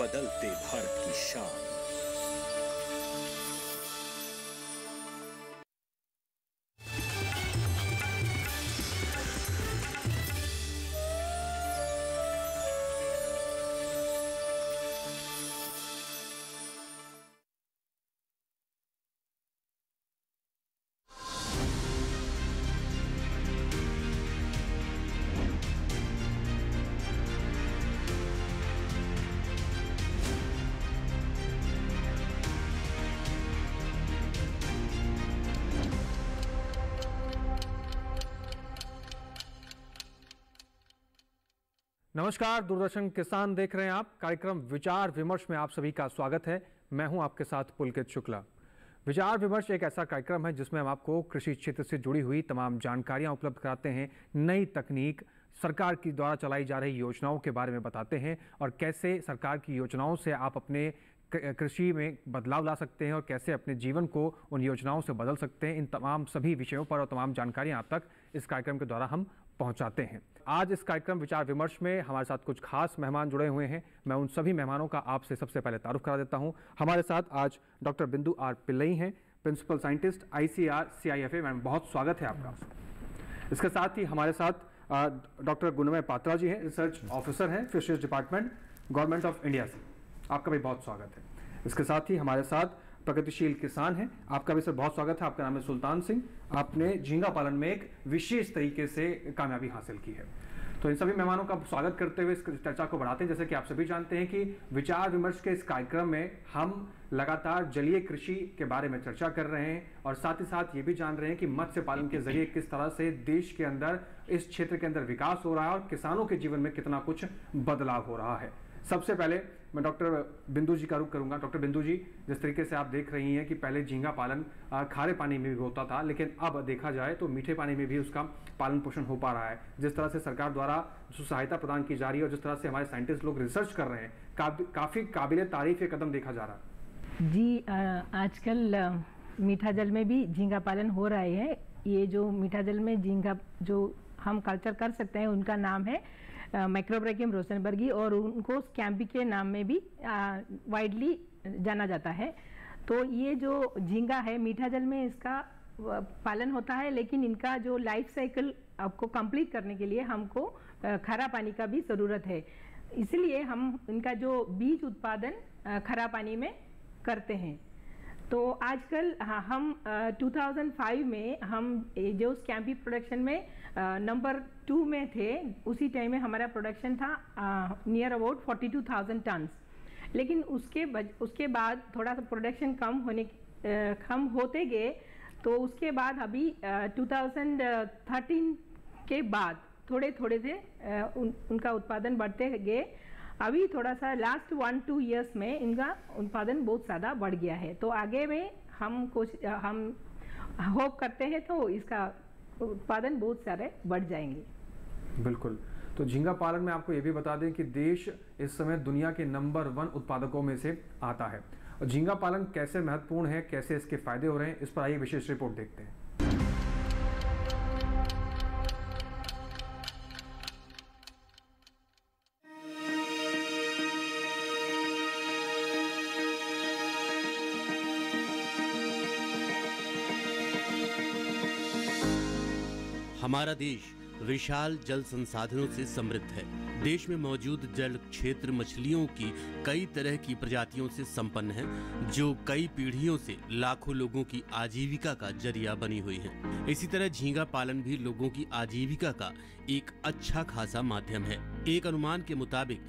बदलते भारत की शान। नमस्कार, दूरदर्शन किसान देख रहे हैं आप। कार्यक्रम विचार विमर्श में आप सभी का स्वागत है। मैं हूं आपके साथ पुलकित शुक्ला। विचार विमर्श एक ऐसा कार्यक्रम है जिसमें हम आपको कृषि क्षेत्र से जुड़ी हुई तमाम जानकारियां उपलब्ध कराते हैं, नई तकनीक, सरकार की द्वारा चलाई जा रही योजनाओं के बारे में बताते हैं और कैसे सरकार की योजनाओं से आप अपने कृषि में बदलाव ला सकते हैं और कैसे अपने जीवन को उन योजनाओं से बदल सकते हैं। इन तमाम सभी विषयों पर और तमाम जानकारियां आप तक इस कार्यक्रम के द्वारा हम पहुंचाते हैं। आज इस कार्यक्रम विचार विमर्श में हमारे साथ कुछ खास मेहमान जुड़े हुए हैं। मैं उन सभी मेहमानों का आपसे सबसे पहले तारुफ करा देता हूं। हमारे साथ आज डॉक्टर बिंदु आर पिल्लई हैं, principal scientist ICAR CIFA। Ma'am, बहुत स्वागत है आपका। इसके साथ ही हमारे साथ डॉक्टर गुणमय पात्रा जी हैं, रिसर्च ऑफिसर हैं fisheries department, government of India से। आपका भी बहुत स्वागत है। इसके साथ ही हमारे साथ प्रगतिशील किसान हैं, आपका भी सर बहुत स्वागत है। आपका नाम है सुल्तान सिंह, आपने झींगा पालन में एक विशेष तरीके से कामयाबी हासिल की है। तो इन सभी मेहमानों का स्वागत करते हुए इस चर्चा को बढ़ाते हैं। जैसे कि आप सभी जानते हैं कि विचार विमर्श के इस कार्यक्रम में हम लगातार जलीय कृषि के बारे में चर्चा कर रहे हैं और साथ ही साथ ये भी जान रहे हैं कि मत्स्य पालन के जरिए किस तरह से देश के अंदर, इस क्षेत्र के अंदर विकास हो रहा है और किसानों के जीवन में कितना कुछ बदलाव हो रहा है। सबसे पहले मैं डॉक्टर बिंदु जी का रुख करूंगा। डॉक्टर बिंदु जी, जिस तरीके से आप देख रही हैं कि पहले झींगा पालन खारे पानी में भी होता था, लेकिन अब देखा जाए तो मीठे पानी में भी उसका पालन पोषण हो पा रहा है। जिस तरह से सरकार द्वारा जो सहायता प्रदान की जा रही है और जिस तरह से हमारे साइंटिस्ट लोग रिसर्च कर रहे हैं, काफ़ी काबिल तारीफ ये कदम देखा जा रहा है। जी, आजकल मीठा जल में भी झींगा पालन हो रहा है। ये जो मीठा जल में झींगा जो हम कल्चर कर सकते हैं, उनका नाम है माइक्रोब्रैकियम रोसेनबर्गी और उनको स्कैम्पी के नाम में भी वाइडली जाना जाता है। तो ये जो झींगा है, मीठा जल में इसका पालन होता है, लेकिन इनका जो लाइफ साइकिल आपको कंप्लीट करने के लिए हमको खारा पानी का भी ज़रूरत है। इसलिए हम इनका जो बीज उत्पादन खारा पानी में करते हैं। तो आजकल हम 2005 में हम जो स्कैम्पी प्रोडक्शन में नंबर 2 में थे। उसी टाइम में हमारा प्रोडक्शन था नियर अबाउट 42,000 टन्स। लेकिन उसके बाद थोड़ा सा प्रोडक्शन कम होते गए। तो उसके बाद अभी 2013 के बाद थोड़े से उनका उत्पादन बढ़ते गए। अभी थोड़ा सा लास्ट 1-2 ईयर्स में इनका उत्पादन बहुत ज़्यादा बढ़ गया है। तो आगे में हम होप करते हैं तो इसका उत्पादन बहुत सारे बढ़ जाएंगे। बिल्कुल। तो झींगा पालन में आपको ये भी बता दें कि देश इस समय दुनिया के नंबर 1 उत्पादकों में से आता है। और झींगा पालन कैसे महत्वपूर्ण है, कैसे इसके फायदे हो रहे हैं, इस पर आइए विशेष रिपोर्ट देखते हैं। हमारा देश विशाल जल संसाधनों से समृद्ध है। देश में मौजूद जल क्षेत्र मछलियों की कई तरह की प्रजातियों से संपन्न है, जो कई पीढ़ियों से लाखों लोगों की आजीविका का जरिया बनी हुई है। इसी तरह झींगा पालन भी लोगों की आजीविका का एक अच्छा खासा माध्यम है। एक अनुमान के मुताबिक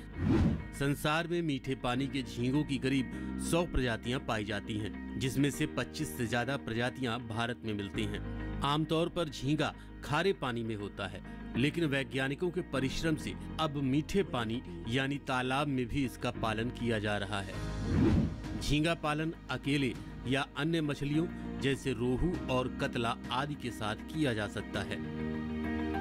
संसार में मीठे पानी के झींगों की करीब 100 प्रजातियां पाई जाती हैं, जिसमें से 25 से ज्यादा प्रजातियां भारत में मिलती हैं। आमतौर पर झींगा खारे पानी में होता है, लेकिन वैज्ञानिकों के परिश्रम से अब मीठे पानी यानी तालाब में भी इसका पालन किया जा रहा है। झींगा पालन अकेले या अन्य मछलियों जैसे रोहू और कतला आदि के साथ किया जा सकता है।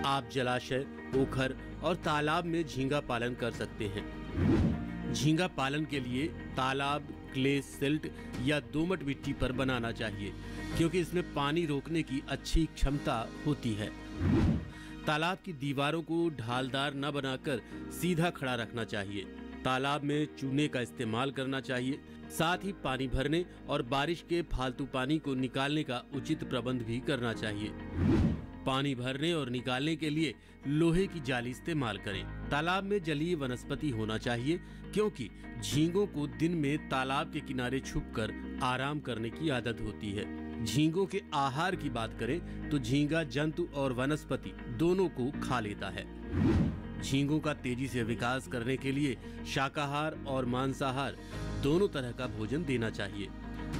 आप जलाशय, पोखर और तालाब में झींगा पालन कर सकते हैं। झींगा पालन के लिए तालाब क्ले सिल्ट या दोमट मिट्टी पर बनाना चाहिए, क्योंकि इसमें पानी रोकने की अच्छी क्षमता होती है। तालाब की दीवारों को ढालदार न बनाकर सीधा खड़ा रखना चाहिए। तालाब में चूने का इस्तेमाल करना चाहिए। साथ ही पानी भरने और बारिश के फालतू पानी को निकालने का उचित प्रबंध भी करना चाहिए। पानी भरने और निकालने के लिए लोहे की जाली इस्तेमाल करें। तालाब में जलीय वनस्पति होना चाहिए, क्योंकि झींगों को दिन में तालाब के किनारे छुपकर आराम करने की आदत होती है। झींगों के आहार की बात करें तो झींगा जंतु और वनस्पति दोनों को खा लेता है। झींगों का तेजी से विकास करने के लिए शाकाहार और मांसाहार दोनों तरह का भोजन देना चाहिए।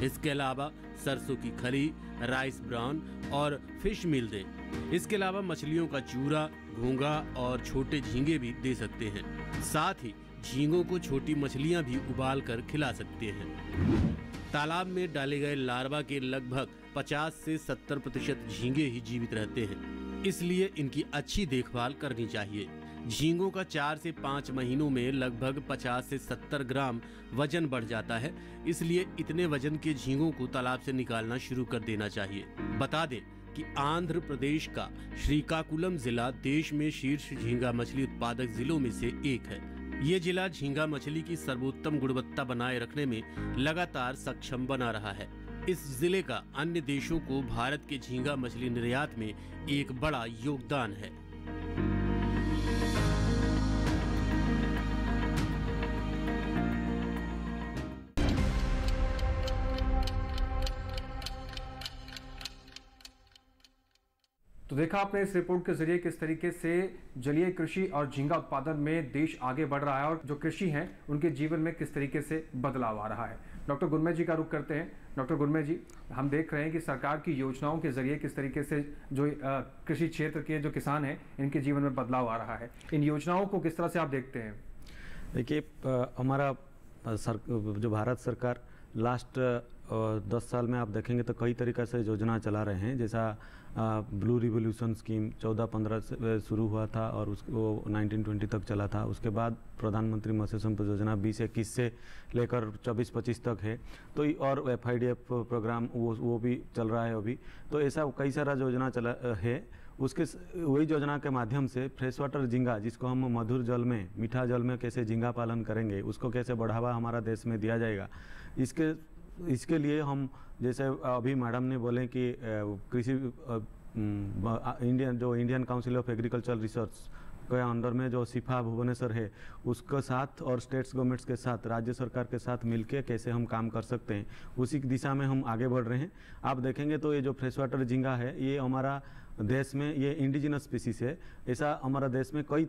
इसके अलावा सरसों की खली, राइस ब्राउन और फिश मील दें। इसके अलावा मछलियों का चूरा, घोंगा और छोटे झींगे भी दे सकते हैं। साथ ही झींगों को छोटी मछलियां भी उबाल कर खिला सकते हैं। तालाब में डाले गए लार्वा के लगभग 50 से 70% झींगे ही जीवित रहते हैं, इसलिए इनकी अच्छी देखभाल करनी चाहिए। झींगों का 4 से 5 महीनों में लगभग 50 से 70 ग्राम वजन बढ़ जाता है, इसलिए इतने वजन के झींगों को तालाब से निकालना शुरू कर देना चाहिए। बता दें कि आंध्र प्रदेश का श्रीकाकुलम जिला देश में शीर्ष झींगा मछली उत्पादक जिलों में से एक है। ये जिला झींगा मछली की सर्वोत्तम गुणवत्ता बनाए रखने में लगातार सक्षम बना रहा है। इस जिले का अन्य देशों को भारत के झींगा मछली निर्यात में एक बड़ा योगदान है। तो देखा आपने इस रिपोर्ट के जरिए किस तरीके से जलीय कृषि और झींगा उत्पादन में देश आगे बढ़ रहा है और जो कृषि हैं उनके जीवन में किस तरीके से बदलाव आ रहा है। डॉक्टर गुरमे जी का रुख करते हैं। डॉक्टर गुरमे जी, हम देख रहे हैं कि सरकार की योजनाओं के जरिए किस तरीके से जो कृषि क्षेत्र के जो किसान हैं इनके जीवन में बदलाव आ रहा है। इन योजनाओं को किस तरह से आप देखते हैं? देखिए, हमारा जो भारत सरकार लास्ट 10 साल में आप देखेंगे तो कई तरीक़े से योजना चला रहे हैं। जैसा ब्लू रिवोल्यूशन स्कीम 14-15 से शुरू हुआ था और उसको 1920 तक चला था। उसके बाद प्रधानमंत्री मत्स्य संपदा योजना 2021 से लेकर 24-25 तक है। तो और FIDF प्रोग्राम वो भी चल रहा है अभी। तो ऐसा कई सारा योजना चला है। उसके वही योजना के माध्यम से फ्रेश वाटर झींगा, जिसको हम मधुर जल में, मीठा जल में कैसे झींगा पालन करेंगे, उसको कैसे बढ़ावा हमारा देश में दिया जाएगा, इसके लिए हम, जैसे अभी मैडम ने बोले कि कृषि Indian council of agriculture research के अंडर में जो सिफा भुवनेश्वर है, उसके साथ और स्टेट्स गवर्नमेंट्स के साथ, राज्य सरकार के साथ मिलके कैसे हम काम कर सकते हैं, उसी दिशा में हम आगे बढ़ रहे हैं। आप देखेंगे तो ये जो फ्रेश वाटर झींगा है, ये हमारा देश में ये इंडिजिनस स्पीसीज है। ऐसा हमारा देश में कई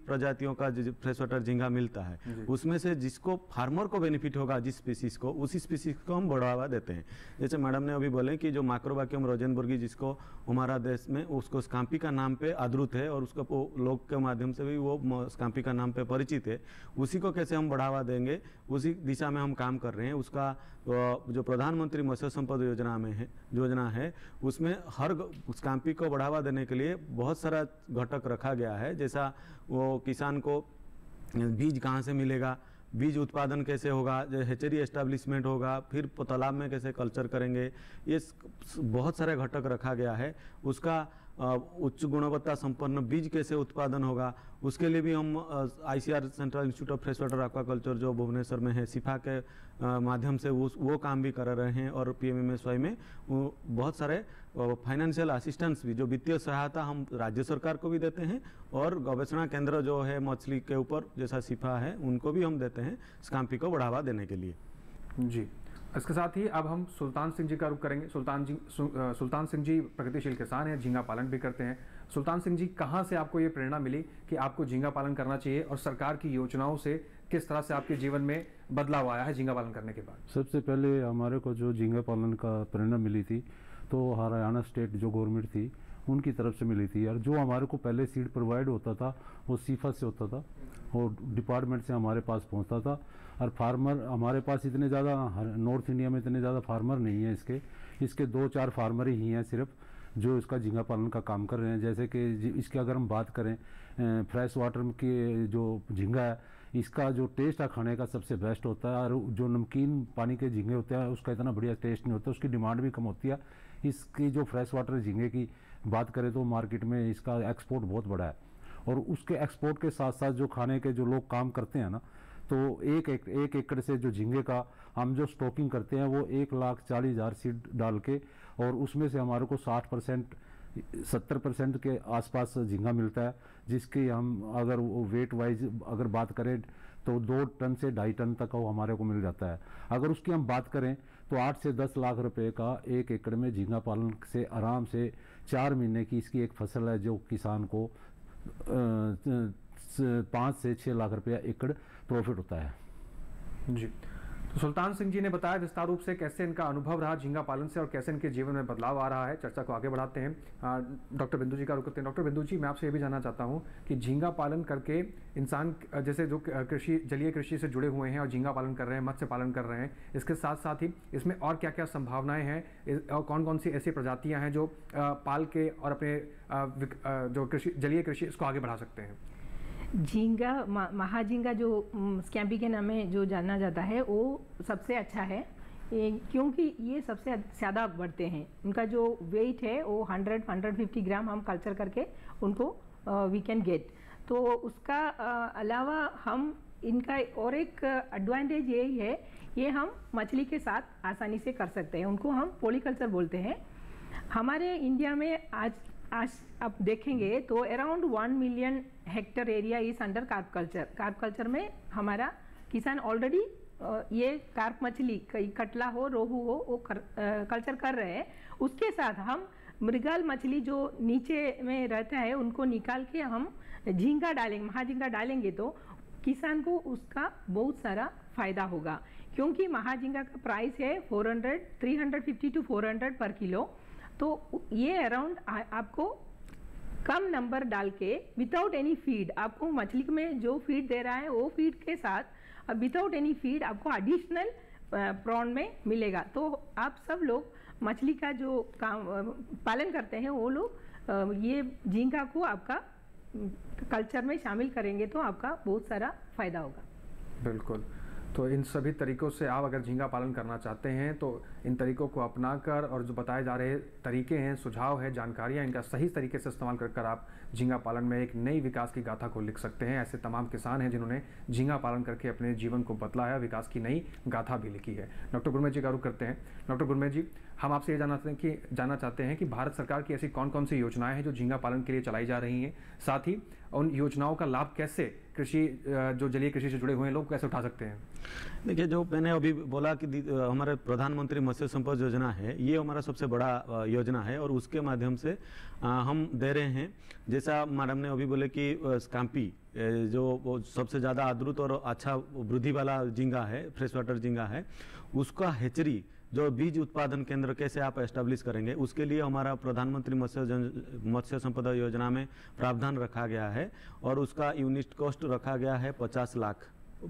प्रजातियों का फ्रेश वाटर झींगा मिलता है। उसमें से जिसको फार्मर को बेनिफिट होगा, जिस स्पीसीज को, उसी स्पीसीज को हम बढ़ावा देते हैं। जैसे मैडम ने अभी बोले कि जो माइक्रोबाकियम रोजेनबर्गी, जिसको हमारा देश में उसको स्काम्पी का नाम पे आदृत है और उसको लोग के माध्यम से भी वो स्काम्पी का नाम पे परिचित है, उसी को कैसे हम बढ़ावा देंगे, उसी दिशा में हम काम कर रहे हैं। उसका जो प्रधानमंत्री मत्स्य संपदा योजना है उसमें हर स्काम्पी को बढ़ावा देने के लिए बहुत सारा घटक रखा गया है। जैसा वो किसान को बीज कहाँ से मिलेगा, बीज उत्पादन कैसे होगा, जो हेचरी एस्टेब्लिशमेंट होगा, फिर तालाब में कैसे कल्चर करेंगे, ये बहुत सारे घटक रखा गया है। उसका उच्च गुणवत्ता संपन्न बीज कैसे उत्पादन होगा, उसके लिए भी हम ICR central institute of fresh water aquaculture जो भुवनेश्वर में है, सिफा के माध्यम से वो काम भी कर रहे हैं। और PMMSY में बहुत सारे फाइनेंशियल असिस्टेंस भी, जो वित्तीय सहायता हम राज्य सरकार को भी देते हैं और गवेषणा केंद्र जो है मछली के ऊपर, जैसा सिफा है, उनको भी हम देते हैं स्काम्पी को बढ़ावा देने के लिए। जी, इसके साथ ही अब हम सुल्तान सिंह जी का रुख करेंगे। सुल्तान सिंह जी प्रगतिशील किसान हैं, झींगा पालन भी करते हैं। सुल्तान सिंह जी, कहाँ से आपको ये प्रेरणा मिली कि आपको झींगा पालन करना चाहिए और सरकार की योजनाओं से किस तरह से आपके जीवन में बदलाव आया है झींगा पालन करने के बाद? सबसे पहले हमारे को जो झींगा पालन का प्रेरणा मिली थी तो हरियाणा स्टेट जो गवर्नमेंट थी उनकी तरफ से मिली थी। और जो हमारे को पहले सीड प्रोवाइड होता था वो सीफा से होता था और डिपार्टमेंट से हमारे पास पहुंचता था। और फार्मर हमारे पास इतने ज़्यादा, नॉर्थ इंडिया में इतने ज़्यादा फार्मर नहीं है इसके 2-4 फार्मर ही हैं सिर्फ जो इसका झींगा पालन का काम कर रहे हैं। जैसे कि इसकी अगर हम बात करें, फ्रेश वाटर की जो झींगा है, इसका जो टेस्ट है खाने का सबसे बेस्ट होता है। और जो नमकीन पानी के झींगे होते हैं उसका इतना बढ़िया टेस्ट नहीं होता, उसकी डिमांड भी कम होती है। इसकी जो फ्रेश वाटर झींगे की बात करें तो मार्केट में इसका एक्सपोर्ट बहुत बड़ा है और उसके एक्सपोर्ट के साथ साथ जो खाने के जो लोग काम करते हैं ना, तो एक एकड़ से जो झींगे का हम जो स्टॉकिंग करते हैं वो 1,40,000 सीड डाल के, और उसमें से हमारे को 60% 70% के आसपास झींगा मिलता है, जिसकी हम अगर वेट वाइज अगर बात करें तो 2 टन से 2.5 टन तक वो हमारे को मिल जाता है। अगर उसकी हम बात करें तो 8 से 10 लाख रुपए का 1 एकड़ में झींगा पालन से आराम से 4 महीने की इसकी एक फसल है, जो किसान को 5 से 6 लाख रुपया एकड़ प्रॉफिट होता है। जी, तो सुल्तान सिंह जी ने बताया विस्तार रूप से कैसे इनका अनुभव रहा झींगा पालन से और कैसे इनके जीवन में बदलाव आ रहा है। चर्चा को आगे बढ़ाते हैं। डॉक्टर बिंदु जी का रुख करते हैं। डॉक्टर बिंदु जी, मैं आपसे ये भी जानना चाहता हूँ कि झींगा पालन करके इंसान जैसे जो कृषि जलीय कृषि से जुड़े हुए हैं और झींगा पालन कर रहे हैं, मत्स्य पालन कर रहे हैं, इसके साथ साथ ही इसमें और क्या क्या संभावनाएं हैं और कौन कौन सी ऐसी प्रजातियाँ हैं जो पाल के और अपने जो कृषि जलीय कृषि इसको आगे बढ़ा सकते हैं? झींगा महाझींगा जो स्कैम्पी के नाम में जो जाना जाता है वो सबसे अच्छा है, क्योंकि ये सबसे ज़्यादा बढ़ते हैं। उनका जो वेट है वो 100-150 ग्राम हम कल्चर करके उनको वी कैन गेट। तो उसका अलावा हम इनका और एक एडवांटेज यही है, ये हम मछली के साथ आसानी से कर सकते हैं। उनको हम पॉलीकल्चर बोलते हैं। हमारे इंडिया में आज आप देखेंगे तो around 1 million hectare area is under carp culture. Carp culture में हमारा किसान ऑलरेडी ये कार्प मछली, कटला हो, रोहू हो, वो कल्चर कर रहे हैं। उसके साथ हम मृगल मछली जो नीचे में रहता है उनको निकाल के हम झींगा डालेंगे, महाझींगा डालेंगे तो किसान को उसका बहुत सारा फायदा होगा, क्योंकि महाझींगा का प्राइस है 350 to 400 पर किलो। तो ये अराउंड आपको कम नंबर डाल के विदाउट एनी फीड, आपको मछली में जो फीड दे रहा है वो फीड के साथ विदाउट एनी फीड आपको एडिशनल प्रॉन में मिलेगा। तो आप सब लोग मछली का जो काम पालन करते हैं वो लोग ये झींगा को आपका कल्चर में शामिल करेंगे तो आपका बहुत सारा फायदा होगा। बिल्कुल। तो इन सभी तरीकों से आप अगर झींगा पालन करना चाहते हैं तो इन तरीकों को अपनाकर और जो बताए जा रहे तरीके हैं, सुझाव है, जानकारियाँ, इनका सही तरीके से इस्तेमाल कर आप झींगा पालन में एक नई विकास की गाथा को लिख सकते हैं। ऐसे तमाम किसान हैं जिन्होंने झींगा पालन करके अपने जीवन को बदला है, विकास की नई गाथा भी लिखी है। डॉक्टर गुरमेज जी का रुख करते हैं। डॉक्टर गुरमेज जी, हम आपसे ये जानना चाहते हैं कि भारत सरकार की ऐसी कौन कौन सी योजनाएं हैं जो झींगा पालन के लिए चलाई जा रही हैं, साथ ही उन योजनाओं का लाभ कैसे कृषि जो जलीय कृषि से जुड़े हुए हैं लोग कैसे उठा सकते हैं? देखिए, जो मैंने अभी बोला कि हमारे प्रधानमंत्री मत्स्य संपदा योजना है, ये हमारा सबसे बड़ा योजना है और उसके माध्यम से हम दे रहे हैं। जैसा मैडम ने अभी बोले कि स्कैम्पी जो सबसे ज़्यादा आदृत और अच्छा वृद्धि वाला झींगा है, फ्रेश वाटर झींगा है, उसका हेचरी जो बीज उत्पादन केंद्र कैसे आप एस्टेब्लिश करेंगे, उसके लिए हमारा प्रधानमंत्री मत्स्य संपदा योजना में प्रावधान रखा गया है और उसका यूनिट कॉस्ट रखा गया है 50 लाख।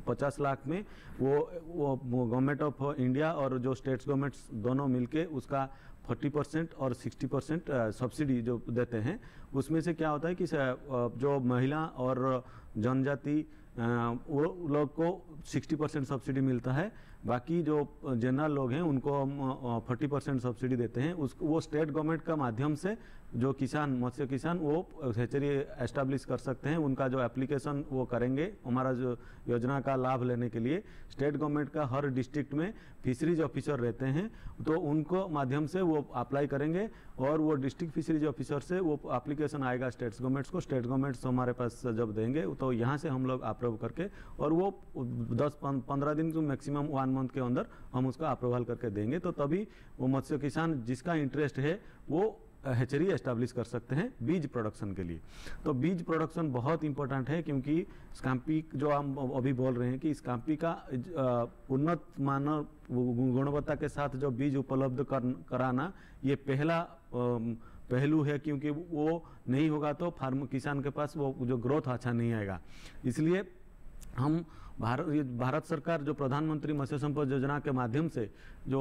50 लाख में वो गवर्नमेंट ऑफ इंडिया और जो स्टेट्स गवर्नमेंट्स दोनों मिलके उसका 40% और 60% सब्सिडी जो देते हैं। उसमें से क्या होता है कि जो महिला और जनजाति वो लोग को 60% सब्सिडी मिलता है, बाकी जो जनरल लोग हैं उनको हम 40% सब्सिडी देते हैं। वो स्टेट गवर्नमेंट का माध्यम से जो किसान, मत्स्य किसान, वो हेचरी एस्टेब्लिश कर सकते हैं। उनका जो एप्लीकेशन वो करेंगे हमारा जो योजना का लाभ लेने के लिए, स्टेट गवर्नमेंट का हर डिस्ट्रिक्ट में फिशरीज ऑफिसर रहते हैं, तो उनको माध्यम से वो अप्लाई करेंगे और वो डिस्ट्रिक्ट फिशरीज ऑफिसर से वो एप्लीकेशन आएगा स्टेट्स गवर्नमेंट्स को। स्टेट गवर्नमेंट्स हमारे पास जब देंगे तो यहाँ से हम लोग अप्रूव करके, और वो 10-15 दिन को मैक्सिमम 1 मंथ के अंदर हम उसका अप्रूवल करके देंगे। तो तभी वो मत्स्य किसान जिसका इंटरेस्ट है वो हेचरी एस्टेब्लिश कर सकते हैं बीज प्रोडक्शन के लिए। तो बीज प्रोडक्शन बहुत इंपॉर्टेंट है, क्योंकि स्कैम्पी जो हम अभी बोल रहे हैं कि स्कैम्पी का उन्नत मानव गुणवत्ता के साथ जो बीज उपलब्ध कराना ये पहला पहलू है, क्योंकि वो नहीं होगा तो किसान के पास वो जो ग्रोथ अच्छा नहीं आएगा। इसलिए हम भारत सरकार जो प्रधानमंत्री मत्स्य संपदा योजना के माध्यम से जो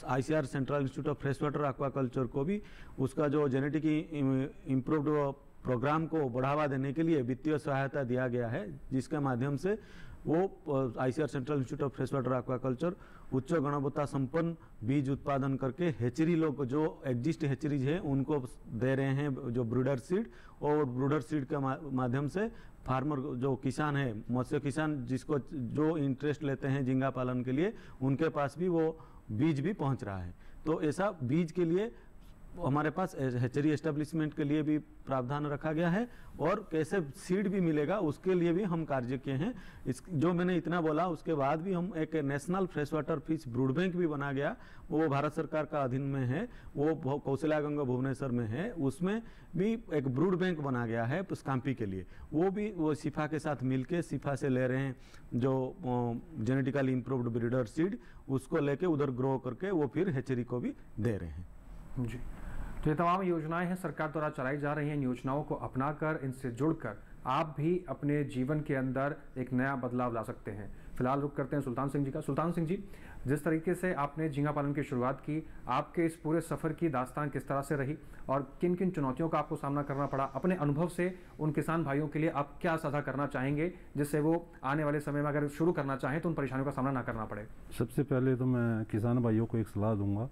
ICAR central institute of fresh water aquaculture को भी उसका जो जेनेटिक इम्प्रूव्ड प्रोग्राम को बढ़ावा देने के लिए वित्तीय सहायता दिया गया है, जिसके माध्यम से वो ICAR central institute of fresh water aquaculture उच्च गुणवत्ता संपन्न बीज उत्पादन करके हेचरी लोग जो एग्जिस्ट हेचरीज है उनको दे रहे हैं जो ब्रूडर सीड, और ब्रूडर सीड के माध्यम से फार्मर जो किसान है, मत्स्य किसान जिसको जो इंटरेस्ट लेते हैं झींगा पालन के लिए, उनके पास भी वो बीज भी पहुंच रहा है। तो ऐसा बीज के लिए हमारे पास हेचरी एस्टेब्लिशमेंट के लिए भी प्रावधान रखा गया है, और कैसे सीड भी मिलेगा उसके लिए भी हम कार्य किए हैं। इस जो मैंने इतना बोला उसके बाद भी हम एक national fresh water fish brood bank भी बना गया, वो भारत सरकार का अधीन में है, वो कौशल्या गंगा भुवनेश्वर में है, उसमें भी एक ब्रूड बैंक बना गया है स्काम्पी के लिए। वो भी वो सिफा के साथ मिलके सिफा से ले रहे हैं जो जेनेटिकली इम्प्रूव्ड ब्रीडर सीड, उसको लेके उधर ग्रो करके वो फिर हेचरी को भी दे रहे हैं। जी, तो ये तमाम योजनाएं हैं सरकार द्वारा चलाई जा रही हैं। इन योजनाओं को अपनाकर, इनसे जुड़कर आप भी अपने जीवन के अंदर एक नया बदलाव ला सकते हैं। फिलहाल रुक करते हैं सुल्तान सिंह जी का। सुल्तान सिंह जी, जिस तरीके से आपने झींगा पालन की शुरुआत की, आपके इस पूरे सफ़र की दास्तान किस तरह से रही और किन किन चुनौतियों का आपको सामना करना पड़ा? अपने अनुभव से उन किसान भाइयों के लिए आप क्या साझा करना चाहेंगे जिससे वो आने वाले समय में अगर शुरू करना चाहें तो उन परेशानियों का सामना ना करना पड़े? सबसे पहले तो मैं किसान भाइयों को एक सलाह दूंगा,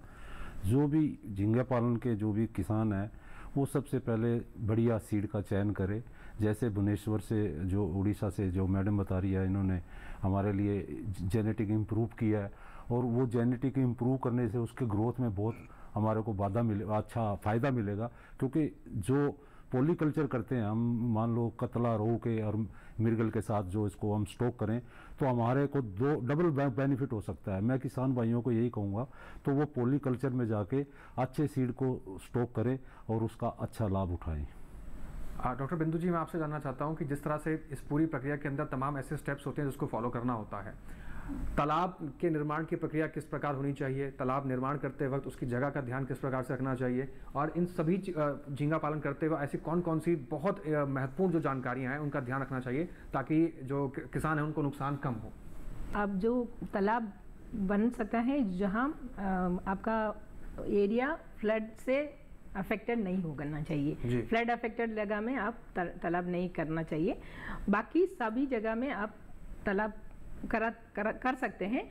जो भी झींगा पालन के जो भी किसान हैं वो सबसे पहले बढ़िया सीड का चयन करे। जैसे भुवनेश्वर से जो उड़ीसा से जो मैडम बता रही है, इन्होंने हमारे लिए जेनेटिक इम्प्रूव किया है, और वो जेनेटिक इम्प्रूव करने से उसके ग्रोथ में बहुत हमारे को अच्छा फ़ायदा मिलेगा। क्योंकि जो पॉलीकल्चर करते हैं हम, मान लो कतला, रोहू के और मिर्गल के साथ जो इसको हम स्टॉक करें तो हमारे को डबल बेनिफिट हो सकता है। मैं किसान भाइयों को यही कहूँगा तो वो पॉलीकल्चर में जाके अच्छे सीड को स्टॉक करें और उसका अच्छा लाभ उठाएं। डॉक्टर बिंदु जी, मैं आपसे जानना चाहता हूं कि जिस तरह से इस पूरी प्रक्रिया के अंदर तमाम ऐसे स्टेप्स होते हैं जिसको फॉलो करना होता है, तालाब के निर्माण की प्रक्रिया किस प्रकार होनी चाहिए, तालाब निर्माण करते वक्त उसकी जगह का ध्यान किस प्रकार से रखना चाहिए, और इन सभी झींगा पालन करते हुए ऐसी कौन कौन सी बहुत महत्वपूर्ण जो जानकारियां हैं उनका ध्यान रखना चाहिए ताकि जो किसान हैं उनको नुकसान कम हो? अब जो तालाब बन सकता है जहाँ आपका एरिया फ्लड से अफेक्टेड नहीं होना चाहिए, फ्लड अफेक्टेड जगह में आप तालाब नहीं करना चाहिए। बाकी सभी जगह में आप तालाब कर सकते हैं।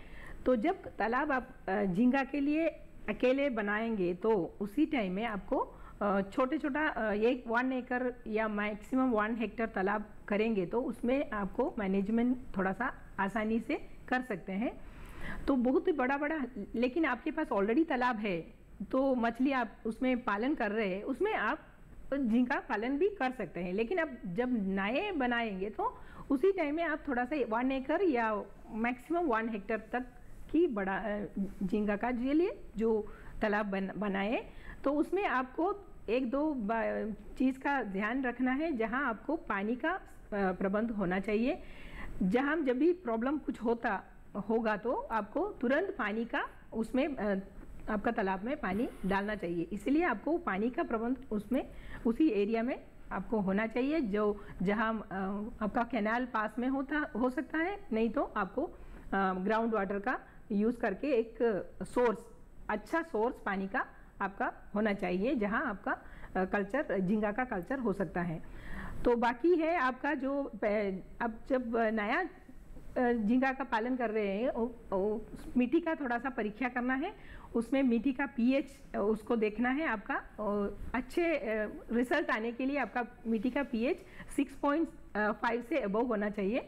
तो जब तालाब आप झींगा के लिए अकेले बनाएंगे तो उसी टाइम में आपको छोटा 1 एकड़ या मैक्सिमम 1 हेक्टेयर तालाब करेंगे तो उसमें आपको मैनेजमेंट थोड़ा सा आसानी से कर सकते हैं। तो बहुत ही बड़ा लेकिन आपके पास ऑलरेडी तालाब है तो मछली आप उसमें पालन कर रहे हैं, उसमें आप झींगा पालन भी कर सकते हैं। लेकिन अब जब नए बनाएंगे तो उसी टाइम में आप थोड़ा सा 1 एकड़ या मैक्सिमम 1 हेक्टेयर तक की बड़ा झींगा का लिए जो तालाब बनाए तो उसमें आपको 1-2 चीज़ का ध्यान रखना है। जहां आपको पानी का प्रबंध होना चाहिए, जहां जब भी प्रॉब्लम कुछ होगा तो आपको तुरंत पानी का उसमें आपका तालाब में पानी डालना चाहिए। इसलिए आपको पानी का प्रबंध उसमें उसी एरिया में आपको होना चाहिए जो जहां आपका कैनाल पास में हो सकता है, नहीं तो आपको ग्राउंड वाटर का यूज़ करके एक अच्छा सोर्स पानी का आपका होना चाहिए जहां आपका कल्चर झींगा का कल्चर हो सकता है। तो बाकी है आपका जो अब जब नया झींगा का पालन कर रहे हैं मिट्टी का थोड़ा सा परीक्षा करना है, उसमें मिट्टी का पीएच उसको देखना है। आपका अच्छे रिजल्ट आने के लिए आपका मिट्टी का पीएच 6.5 से अबव होना चाहिए।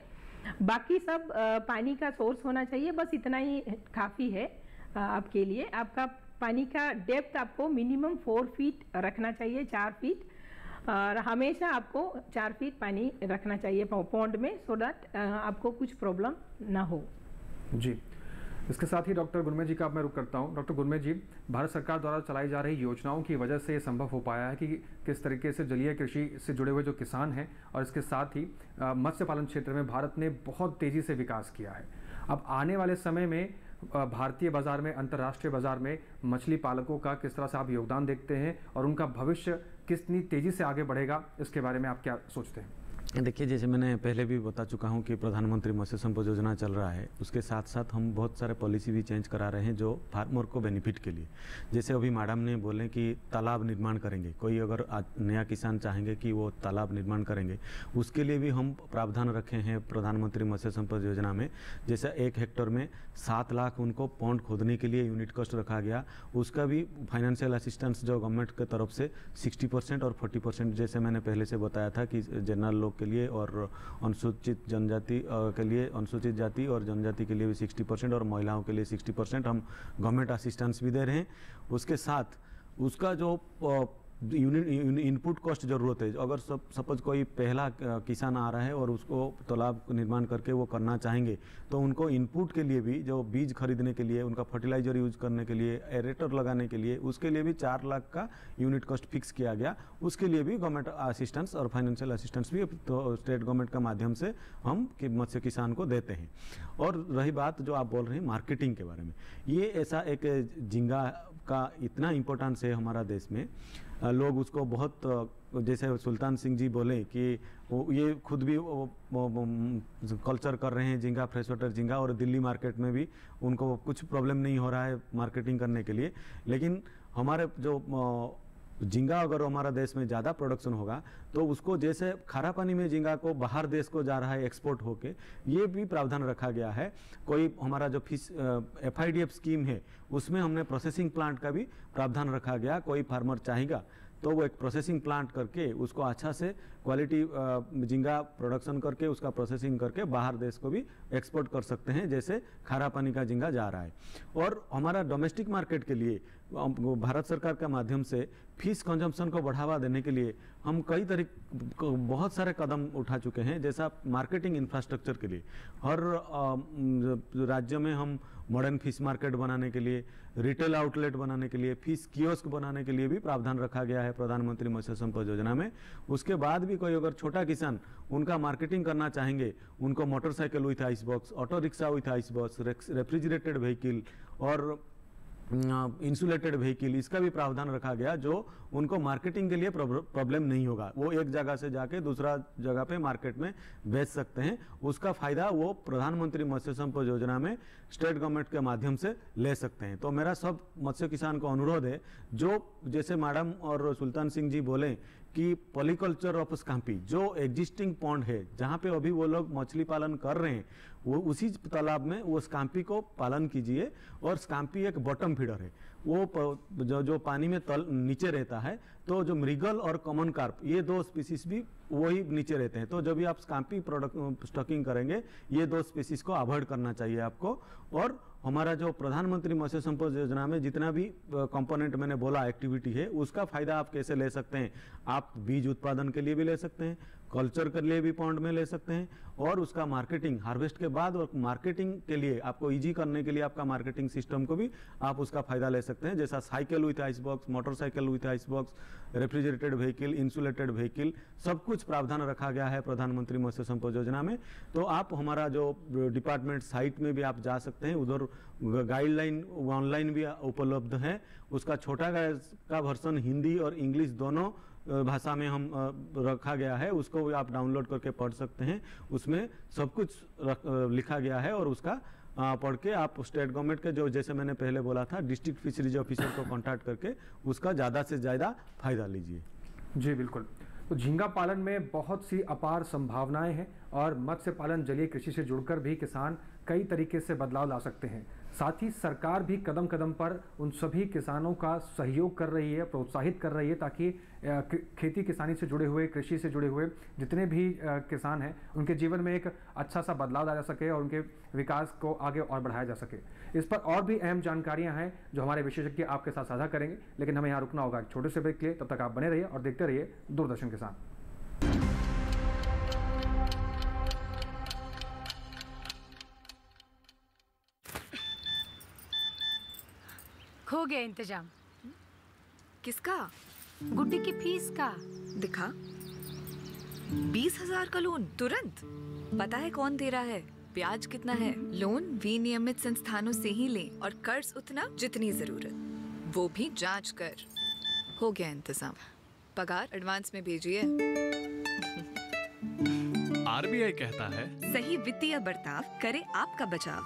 बाकी सब पानी का सोर्स होना चाहिए, बस इतना ही काफ़ी है आपके लिए। आपका पानी का डेप्थ आपको मिनिमम 4 फीट रखना चाहिए, 4 फीट, और हमेशा आपको 4 फीट पानी रखना चाहिए पॉन्ड में, सो दैट आपको कुछ प्रॉब्लम ना हो। जी, इसके साथ ही डॉक्टर गुरमे जी का अब मैं रुख करता हूँ। डॉक्टर गुरमे जी, भारत सरकार द्वारा चलाई जा रही योजनाओं की वजह से ये संभव हो पाया है कि किस तरीके से जलीय कृषि से जुड़े हुए जो किसान हैं और इसके साथ ही मत्स्य पालन क्षेत्र में भारत ने बहुत तेज़ी से विकास किया है। अब आने वाले समय में भारतीय बाज़ार में, अंतर्राष्ट्रीय बाज़ार में मछली पालकों का किस तरह से आप योगदान देखते हैं और उनका भविष्य कितनी तेज़ी से आगे बढ़ेगा, इसके बारे में आप क्या सोचते हैं? देखिए, जैसे मैंने पहले भी बता चुका हूं कि प्रधानमंत्री मत्स्य संपदा योजना चल रहा है, उसके साथ साथ हम बहुत सारे पॉलिसी भी चेंज करा रहे हैं जो फार्मर को बेनिफिट के लिए। जैसे अभी मैडम ने बोले कि तालाब निर्माण करेंगे, कोई अगर नया किसान चाहेंगे कि वो तालाब निर्माण करेंगे, उसके लिए भी हम प्रावधान रखे हैं प्रधानमंत्री मत्स्य संपदा योजना में। जैसे 1 हेक्टेयर में 7 लाख उनको पॉन्ड खोदने के लिए यूनिट कॉस्ट रखा गया, उसका भी फाइनेंशियल असिस्टेंस जो गवर्नमेंट की तरफ से 60% और 40%, जैसे मैंने पहले से बताया था कि जनरल लोग के लिए और अनुसूचित जनजाति के लिए, अनुसूचित जाति और जनजाति के लिए भी 60% और महिलाओं के लिए 60% हम गवर्नमेंट असिस्टेंस भी दे रहे हैं। उसके साथ उसका जो इनपुट कॉस्ट ज़रूरत है, अगर सपोज कोई पहला किसान आ रहा है और उसको तालाब निर्माण करके वो करना चाहेंगे, तो उनको इनपुट के लिए भी, जो बीज खरीदने के लिए, उनका फर्टिलाइजर यूज करने के लिए, एरेटर लगाने के लिए, उसके लिए भी 4 लाख का यूनिट कॉस्ट फिक्स किया गया। उसके लिए भी गवर्नमेंट असिस्टेंस और फाइनेंशियल असिस्टेंस भी तो स्टेट गवर्नमेंट का माध्यम से हम मत्स्य किसान को देते हैं। और रही बात जो आप बोल रहे हैं मार्केटिंग के बारे में, ये ऐसा एक झींगा का इतना इम्पोर्टेंस है हमारा देश में, लोग उसको बहुत, जैसे सुल्तान सिंह जी बोले कि ये खुद भी कल्चर कर रहे हैं झींगा, फ्रेश वाटर झींगा, और दिल्ली मार्केट में भी उनको कुछ प्रॉब्लम नहीं हो रहा है मार्केटिंग करने के लिए। लेकिन हमारे जो झींगा अगर हमारा देश में ज़्यादा प्रोडक्शन होगा तो उसको, जैसे खारा पानी में झींगा को बाहर देश को जा रहा है एक्सपोर्ट होके, ये भी प्रावधान रखा गया है। कोई हमारा जो फिश FIDF स्कीम है उसमें हमने प्रोसेसिंग प्लांट का भी प्रावधान रखा गया। कोई फार्मर चाहेगा तो वो एक प्रोसेसिंग प्लांट करके उसको अच्छा से क्वालिटी झींगा प्रोडक्शन करके उसका प्रोसेसिंग करके बाहर देश को भी एक्सपोर्ट कर सकते हैं, जैसे खारा पानी का झींगा जा रहा है। और हमारा डोमेस्टिक मार्केट के लिए भारत सरकार के माध्यम से फिश कंजम्पशन को बढ़ावा देने के लिए हम कई बहुत सारे कदम उठा चुके हैं। जैसा मार्केटिंग इंफ्रास्ट्रक्चर के लिए हर राज्य में हम मॉडर्न फिश मार्केट बनाने के लिए, रिटेल आउटलेट बनाने के लिए, फिश कियोस्क बनाने के लिए भी प्रावधान रखा गया है प्रधानमंत्री मत्स्य संपदा योजना में। उसके बाद भी कोई अगर छोटा किसान उनका मार्केटिंग करना चाहेंगे, उनको motorcycle with ice box, auto rickshaw with ice box, refrigerated vehicle और इंसुलेटेड व्हीकल, इसका भी प्रावधान रखा गया जो उनको मार्केटिंग के लिए प्रॉब्लम नहीं होगा। वो एक जगह से जाके दूसरा जगह पे मार्केट में बेच सकते हैं। उसका फायदा वो प्रधानमंत्री मत्स्य संपदा योजना में स्टेट गवर्नमेंट के माध्यम से ले सकते हैं। तो मेरा सब मत्स्य किसान को अनुरोध है, जो जैसे मैडम और सुल्तान सिंह जी बोले कि पॉलीकल्चर ऑफ स्काम्पी, जो एग्जिस्टिंग पॉन्ड है जहाँ पे अभी वो लोग मछली पालन कर रहे हैं, वो उसी तालाब में वो स्काम्पी को पालन कीजिए। और स्काम्पी एक बॉटम फीडर है, वो जो पानी में नीचे रहता है, तो जो मृगल और कॉमन कार्प, ये 2 स्पीसीज भी वही नीचे रहते हैं। तो जब भी आप स्काम्पी प्रोडक्ट स्टॉकिंग करेंगे, ये 2 स्पीसीज को अवॉइड करना चाहिए आपको। और हमारा जो प्रधानमंत्री मत्स्य संपदा योजना में जितना भी कंपोनेंट मैंने बोला एक्टिविटी है, उसका फायदा आप कैसे ले सकते हैं? आप बीज उत्पादन के लिए भी ले सकते हैं, कल्चर के लिए भी पॉन्ड में ले सकते हैं, और उसका मार्केटिंग हार्वेस्ट के बाद और मार्केटिंग के लिए आपको इजी करने के लिए आपका मार्केटिंग सिस्टम को भी आप उसका फायदा ले सकते हैं। जैसा cycle with ice box, motorcycle with ice box, refrigerated vehicle, insulated vehicle, सब कुछ प्रावधान रखा गया है प्रधानमंत्री मत्स्य संपदा योजना में। तो आप हमारा जो डिपार्टमेंट साइट में भी आप जा सकते हैं, उधर गाइडलाइन ऑनलाइन भी उपलब्ध है। उसका छोटा का वर्जन हिंदी और इंग्लिश दोनों भाषा में हम रखा गया है, उसको भी आप डाउनलोड करके पढ़ सकते हैं। उसमें सब कुछ लिखा गया है और उसका पढ़ के आप स्टेट गवर्नमेंट के, जो जैसे मैंने पहले बोला था, डिस्ट्रिक्ट फिशरीज ऑफिसर को कांटेक्ट करके उसका ज़्यादा से ज़्यादा फायदा लीजिए। जी बिल्कुल। तो झींगा पालन में बहुत सी अपार संभावनाएं हैं और मत्स्य पालन जलीय कृषि से जुड़कर भी किसान कई तरीके से बदलाव ला सकते हैं। साथ ही सरकार भी कदम कदम पर उन सभी किसानों का सहयोग कर रही है, प्रोत्साहित कर रही है, ताकि खेती किसानी से जुड़े हुए, कृषि से जुड़े हुए जितने भी किसान हैं, उनके जीवन में एक अच्छा सा बदलाव ला जा सके और उनके विकास को आगे और बढ़ाया जा सके। इस पर और भी अहम जानकारियां हैं जो हमारे विशेषज्ञ आपके साथ साझा करेंगे, लेकिन हमें यहाँ रुकना होगा एक छोटे से ब्रेक के लिए। तब तक आप बने रहिए और देखते रहिए दूरदर्शन किसान। हो गया इंतजाम। किसका? गुड्डी की फीस का। दिखा। 20,000 का लोन तुरंत। पता है कौन दे रहा है, ब्याज कितना है? लोन विनियमित संस्थानों से ही लें और कर्ज उतना जितनी जरूरत, वो भी जांच कर। हो गया इंतजाम। पगार एडवांस में भेजिए। आरबीआई कहता है, सही वित्तीय बर्ताव करे आपका बचाव।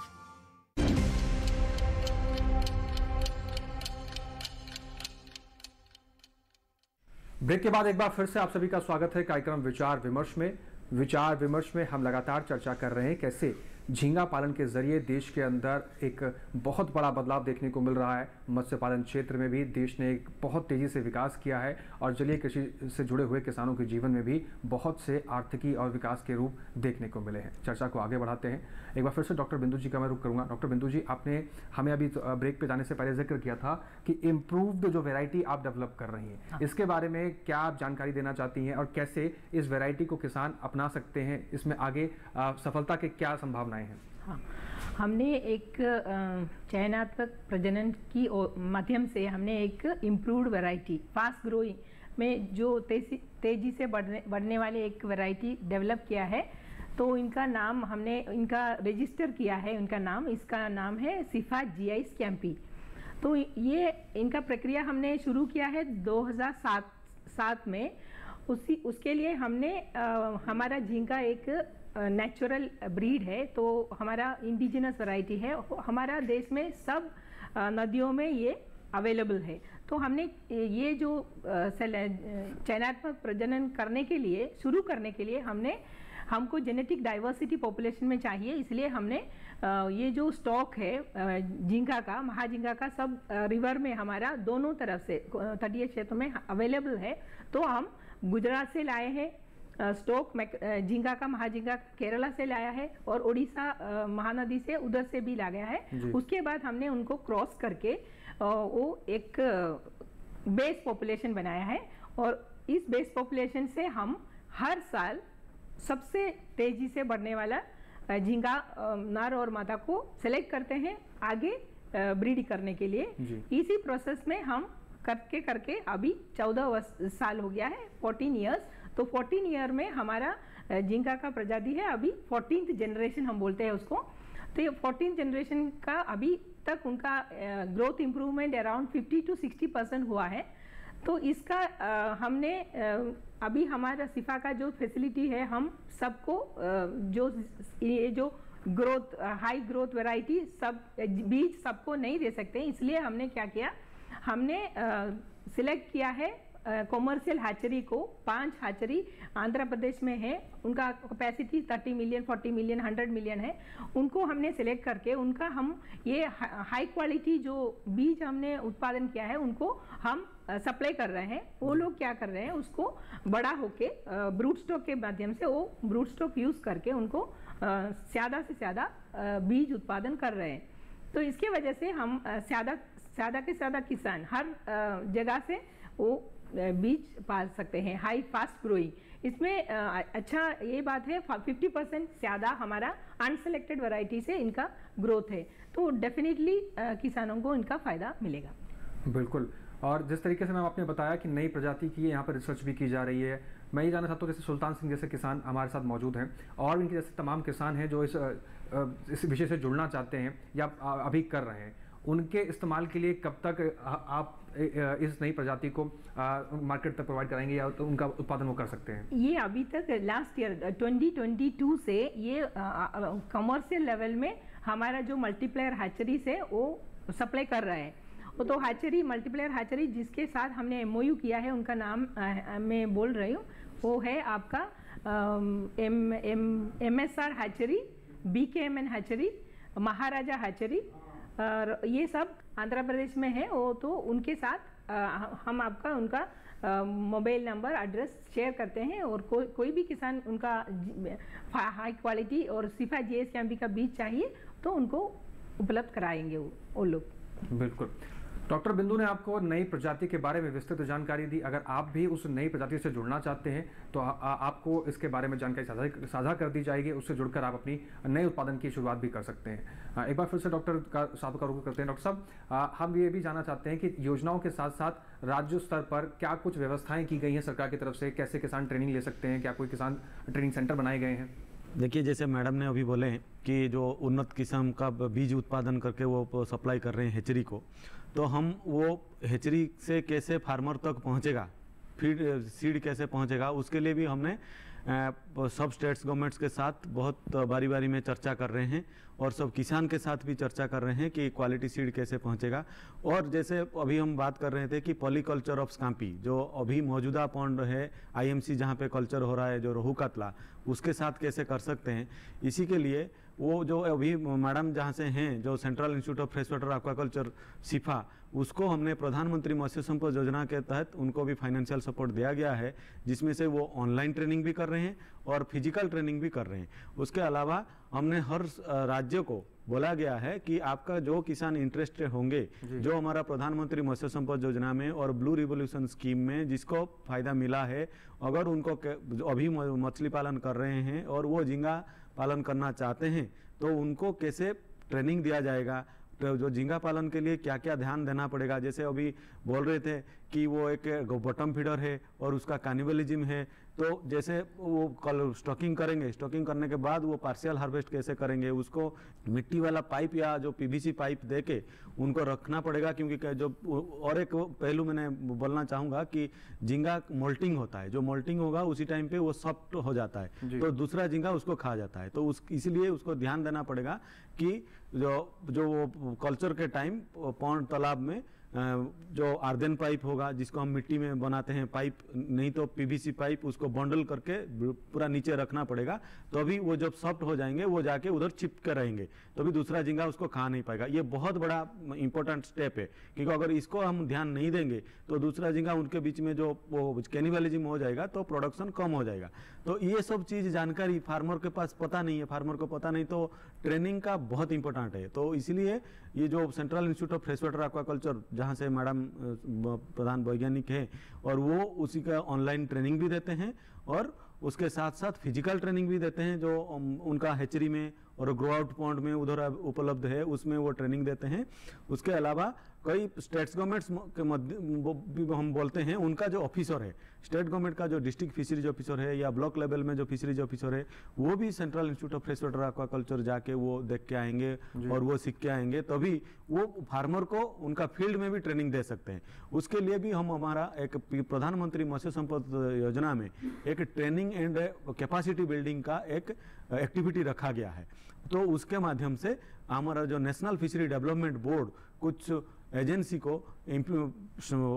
ब्रेक के बाद एक बार फिर से आप सभी का स्वागत है कार्यक्रम विचार विमर्श में। विचार विमर्श में हम लगातार चर्चा कर रहे हैं कैसे झींगा पालन के जरिए देश के अंदर एक बहुत बड़ा बदलाव देखने को मिल रहा है। मत्स्य पालन क्षेत्र में भी देश ने एक बहुत तेजी से विकास किया है और जलीय कृषि से जुड़े हुए किसानों के जीवन में भी बहुत से आर्थिकी और विकास के रूप देखने को मिले हैं। चर्चा को आगे बढ़ाते हैं। एक बार फिर से डॉक्टर बिंदु जी का मैं रुख करूंगा। डॉक्टर बिंदु जी, आपने हमें अभी ब्रेक पे जाने से पहले जिक्र किया था कि इम्प्रूव्ड जो वेराइटी आप डेवलप कर रही हैं, इसके बारे में क्या आप जानकारी देना चाहती हैं और कैसे इस वेराइटी को किसान अपना सकते हैं? इसमें आगे सफलता के क्या संभावनाएं हैं? हाँ, हमने एक चयनात्मक प्रजनन की माध्यम से हमने एक इम्प्रूव्ड वैरायटी फास्ट ग्रोइंग में जो तेजी से बढ़ने वाले एक वैरायटी डेवलप किया है। तो इनका नाम हमने इनका रजिस्टर किया है। इसका नाम है सिफा GI स्कैम्पी। तो ये इनका प्रक्रिया हमने शुरू किया है 2007 में। उसके लिए हमने हमारा झींगा एक नेचुरल ब्रीड है, तो हमारा इंडिजिनस वैरायटी है। हमारा देश में सब नदियों में ये अवेलेबल है। तो हमने ये जो चयनात्मक प्रजनन शुरू करने के लिए हमको जेनेटिक डाइवर्सिटी पॉपुलेशन में चाहिए। इसलिए हमने ये जो स्टॉक है झींगा का, महाझींगा का, सब रिवर में हमारा दोनों तरफ से तटीय क्षेत्र में अवेलेबल है। तो हम गुजरात से लाए हैं स्टॉक झींगा का, महाझींगा केरला से लाया है और उड़ीसा महानदी से उधर से भी ला गया है। उसके बाद हमने उनको क्रॉस करके वो एक बेस पॉपुलेशन बनाया है और इस बेस पॉपुलेशन से हम हर साल सबसे तेजी से बढ़ने वाला झींगा नर और मादा को सेलेक्ट करते हैं आगे ब्रीड करने के लिए। इसी प्रोसेस में हम करके अभी 14 साल हो गया है, 14 इयर्स। तो 14 ईयर में हमारा झींगा का प्रजाति है अभी 14th जनरेशन हम बोलते हैं उसको। तो ये 14th जनरेशन का अभी तक उनका ग्रोथ इम्प्रूवमेंट अराउंड 50 to 60% हुआ है। तो इसका हमने अभी हमारा सिफा का जो फैसिलिटी है, हम सबको ये जो ग्रोथ हाई ग्रोथ वैरायटी सब बीज सबको नहीं दे सकते, इसलिए हमने क्या किया, हमने सिलेक्ट किया है कॉमर्शियल हैचरी को। 5 हैचरी आंध्र प्रदेश में है, उनका कैपेसिटी 30 मिलियन, 40 मिलियन, 100 मिलियन है। उनको हमने सिलेक्ट करके उनका हम ये हाई क्वालिटी जो बीज हमने उत्पादन किया है उनको हम सप्लाई कर रहे हैं। वो लोग क्या कर रहे हैं, उसको बड़ा होके ब्रूट स्टॉक के माध्यम से वो ब्रूट स्टॉक यूज करके उनको ज़्यादा से ज़्यादा बीज उत्पादन कर रहे हैं। तो इसके वजह से हम ज़्यादा के ज़्यादा किसान हर जगह से वो बीज पाल सकते हैं हाई फास्ट ग्रोइंग। इसमें अच्छा ये बात है 50% ज़्यादा हमारा अनसेलेक्टेड वैरायटी से इनका ग्रोथ है। तो डेफिनेटली किसानों को इनका फ़ायदा मिलेगा। बिल्कुल। और जिस तरीके से मैम आपने बताया कि नई प्रजाति की यहाँ पर रिसर्च भी की जा रही है, मैं ये जानना चाहता हूँ जैसे सुल्तान सिंह जैसे किसान हमारे साथ मौजूद हैं और इनके जैसे तमाम किसान हैं जो इस विषय से जुड़ना चाहते हैं या अभी कर रहे हैं, उनके इस्तेमाल के लिए कब तक आप इस नई प्रजाति को मार्केट तक प्रोवाइड कराएंगे या तो उनका उत्पादन वो कर सकते हैं? ये अभी तक लास्ट ईयर 2022 से ये कमर्शियल लेवल में हमारा जो मल्टीप्लायर हैचरी से वो सप्लाई कर रहे हैं। तो हैचरी मल्टीप्लायर हैचरी जिसके साथ हमने MOU किया है उनका नाम मैं बोल रही हूँ, वो है आपका MSR हैचरी, BKMN हैचरी, महाराजा हैचरी, और ये सब आंध्र प्रदेश में है। वो तो उनके साथ हम आपका उनका मोबाइल नंबर एड्रेस शेयर करते हैं और कोई भी किसान उनका हाई क्वालिटी और सिफा GI स्कैम्पी का बीज चाहिए तो उनको उपलब्ध कराएंगे वो लोग। बिल्कुल। डॉक्टर बिंदु ने आपको नई प्रजाति के बारे में विस्तृत जानकारी दी। अगर आप भी उस नई प्रजाति से जुड़ना चाहते हैं तो आपको इसके बारे में जानकारी साझा कर दी जाएगी। उससे जुड़कर आप अपनी नए उत्पादन की शुरुआत भी कर सकते हैं। एक बार फिर से डॉक्टर साहब का रुख करते हैं। डॉक्टर साहब, हम ये भी जानना चाहते हैं कि योजनाओं के साथ साथ राज्य स्तर पर क्या कुछ व्यवस्थाएं की गई हैं सरकार की तरफ से? कैसे किसान ट्रेनिंग ले सकते हैं? क्या कोई किसान ट्रेनिंग सेंटर बनाए गए हैं? देखिए, जैसे मैडम ने अभी बोले हैं कि जो उन्नत किस्म का बीज उत्पादन करके वो सप्लाई कर रहे हैं हेचरी को, तो हम वो हेचरी से कैसे फार्मर तक पहुंचेगा फीड सीड कैसे पहुंचेगा, उसके लिए भी हमने सब स्टेट्स गवर्नमेंट्स के साथ बहुत बारी बारी में चर्चा कर रहे हैं और सब किसान के साथ भी चर्चा कर रहे हैं कि क्वालिटी सीड कैसे पहुंचेगा। और जैसे अभी हम बात कर रहे थे कि पॉलीकल्चर ऑफ स्काम्पी जो अभी मौजूदा पॉन्ड है IMC जहां पे कल्चर हो रहा है जो रोहू कतला, उसके साथ कैसे कर सकते हैं, इसी के लिए वो जो अभी मैडम जहाँ से हैं जो central institute of fresh water aquaculture CIFA, उसको हमने प्रधानमंत्री मत्स्य संपदा योजना के तहत उनको भी फाइनेंशियल सपोर्ट दिया गया है, जिसमें से वो ऑनलाइन ट्रेनिंग भी कर रहे हैं और फिजिकल ट्रेनिंग भी कर रहे हैं। उसके अलावा हमने हर राज्य को बोला गया है कि आपका जो किसान इंटरेस्टेड होंगे, जो हमारा प्रधानमंत्री मत्स्य संपदा योजना में और ब्लू रिवोल्यूशन स्कीम में जिसको फायदा मिला है, अगर उनको अभी मछली पालन कर रहे हैं और वो झींगा पालन करना चाहते हैं तो उनको कैसे ट्रेनिंग दिया जाएगा, तो जो झींगा पालन के लिए क्या क्या ध्यान देना पड़ेगा। जैसे अभी बोल रहे थे कि वो एक बॉटम फीडर है और उसका कैनिबलिज्म है, तो जैसे वो कल स्टॉकिंग करेंगे, स्टॉकिंग करने के बाद वो पार्शियल हार्वेस्ट कैसे करेंगे, उसको मिट्टी वाला पाइप या जो PVC पाइप देके उनको रखना पड़ेगा। क्योंकि जो और एक पहलू मैंने बोलना चाहूँगा कि झींगा मोल्टिंग होता है, जो मोल्टिंग होगा उसी टाइम पे वो सॉफ्ट हो जाता है तो दूसरा झींगा उसको खा जाता है, तो इसलिए उसको ध्यान देना पड़ेगा कि जो कल्चर के टाइम पौंड तालाब में जो आर्देन पाइप होगा जिसको हम मिट्टी में बनाते हैं पाइप, नहीं तो PVC पाइप, उसको बंडल करके पूरा नीचे रखना पड़ेगा, तो अभी वो जब सॉफ्ट हो जाएंगे वो जाके उधर चिपके रहेंगे, तो अभी दूसरा झींगा उसको खा नहीं पाएगा। ये बहुत बड़ा इंपॉर्टेंट स्टेप है, क्योंकि अगर इसको हम ध्यान नहीं देंगे तो दूसरा झींगा उनके बीच में जो वो कैनिबलिज्म हो जाएगा तो प्रोडक्शन कम हो जाएगा। तो ये सब चीज़ जानकारी फार्मर के पास पता नहीं है, फार्मर को पता नहीं, तो ट्रेनिंग का बहुत इंपॉर्टेंट है। तो इसलिए ये जो central institute of fresh water aquaculture जहाँ से मैडम प्रधान वैज्ञानिक हैं, और वो उसी का ऑनलाइन ट्रेनिंग भी देते हैं और उसके साथ साथ फिजिकल ट्रेनिंग भी देते हैं, जो उनका हैचरी में और ग्रो आउट पॉन्ड में उधर उपलब्ध है, उसमें वो ट्रेनिंग देते हैं। उसके अलावा कई स्टेट्स गवर्नमेंट्स के मध्य हम बोलते हैं, उनका जो ऑफिसर है, स्टेट गवर्नमेंट का जो डिस्ट्रिक्ट फिशरीज ऑफिसर है या ब्लॉक लेवल में जो फिशरीज ऑफिसर है, वो भी central institute of fresh water aquaculture जाके वो देख के आएंगे और वो सीख के आएंगे, तभी वो फार्मर को उनका फील्ड में भी ट्रेनिंग दे सकते हैं। उसके लिए भी हम हमारा एक प्रधानमंत्री मत्स्य संपदा योजना में एक ट्रेनिंग एंड कैपेसिटी बिल्डिंग का एक एक्टिविटी रखा गया है। तो उसके माध्यम से हमारा जो नेशनल फिशरी डेवलपमेंट बोर्ड कुछ एजेंसी को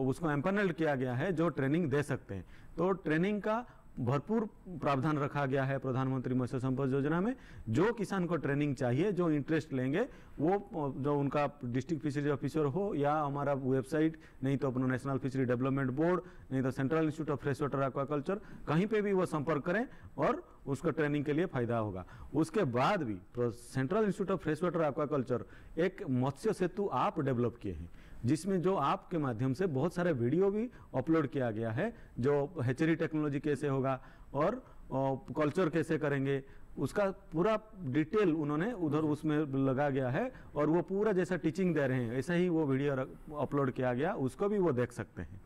उसको एम्पैनल्ड किया गया है जो ट्रेनिंग दे सकते हैं। तो ट्रेनिंग का भरपूर प्रावधान रखा गया है प्रधानमंत्री मत्स्य संपदा योजना में। जो किसान को ट्रेनिंग चाहिए, जो इंटरेस्ट लेंगे, वो जो उनका डिस्ट्रिक्ट फिशरी ऑफिसर हो या हमारा वेबसाइट, नहीं तो अपना नेशनल फिशरी डेवलपमेंट बोर्ड, नहीं तो central institute of fresh water aquaculture, कहीं पे भी वो संपर्क करें और उसको ट्रेनिंग के लिए फायदा होगा। उसके बाद भी central institute of fresh water aquaculture एक मत्स्य सेतु ऐप डेवलप किए हैं, जिसमें जो ऐप के माध्यम से बहुत सारे वीडियो भी अपलोड किया गया है, जो हैचरी टेक्नोलॉजी कैसे होगा और कल्चर कैसे करेंगे, उसका पूरा डिटेल उन्होंने उधर उसमें लगा गया है और वो पूरा जैसा टीचिंग दे रहे हैं ऐसा ही वो वीडियो अपलोड किया गया, उसको भी वो देख सकते हैं।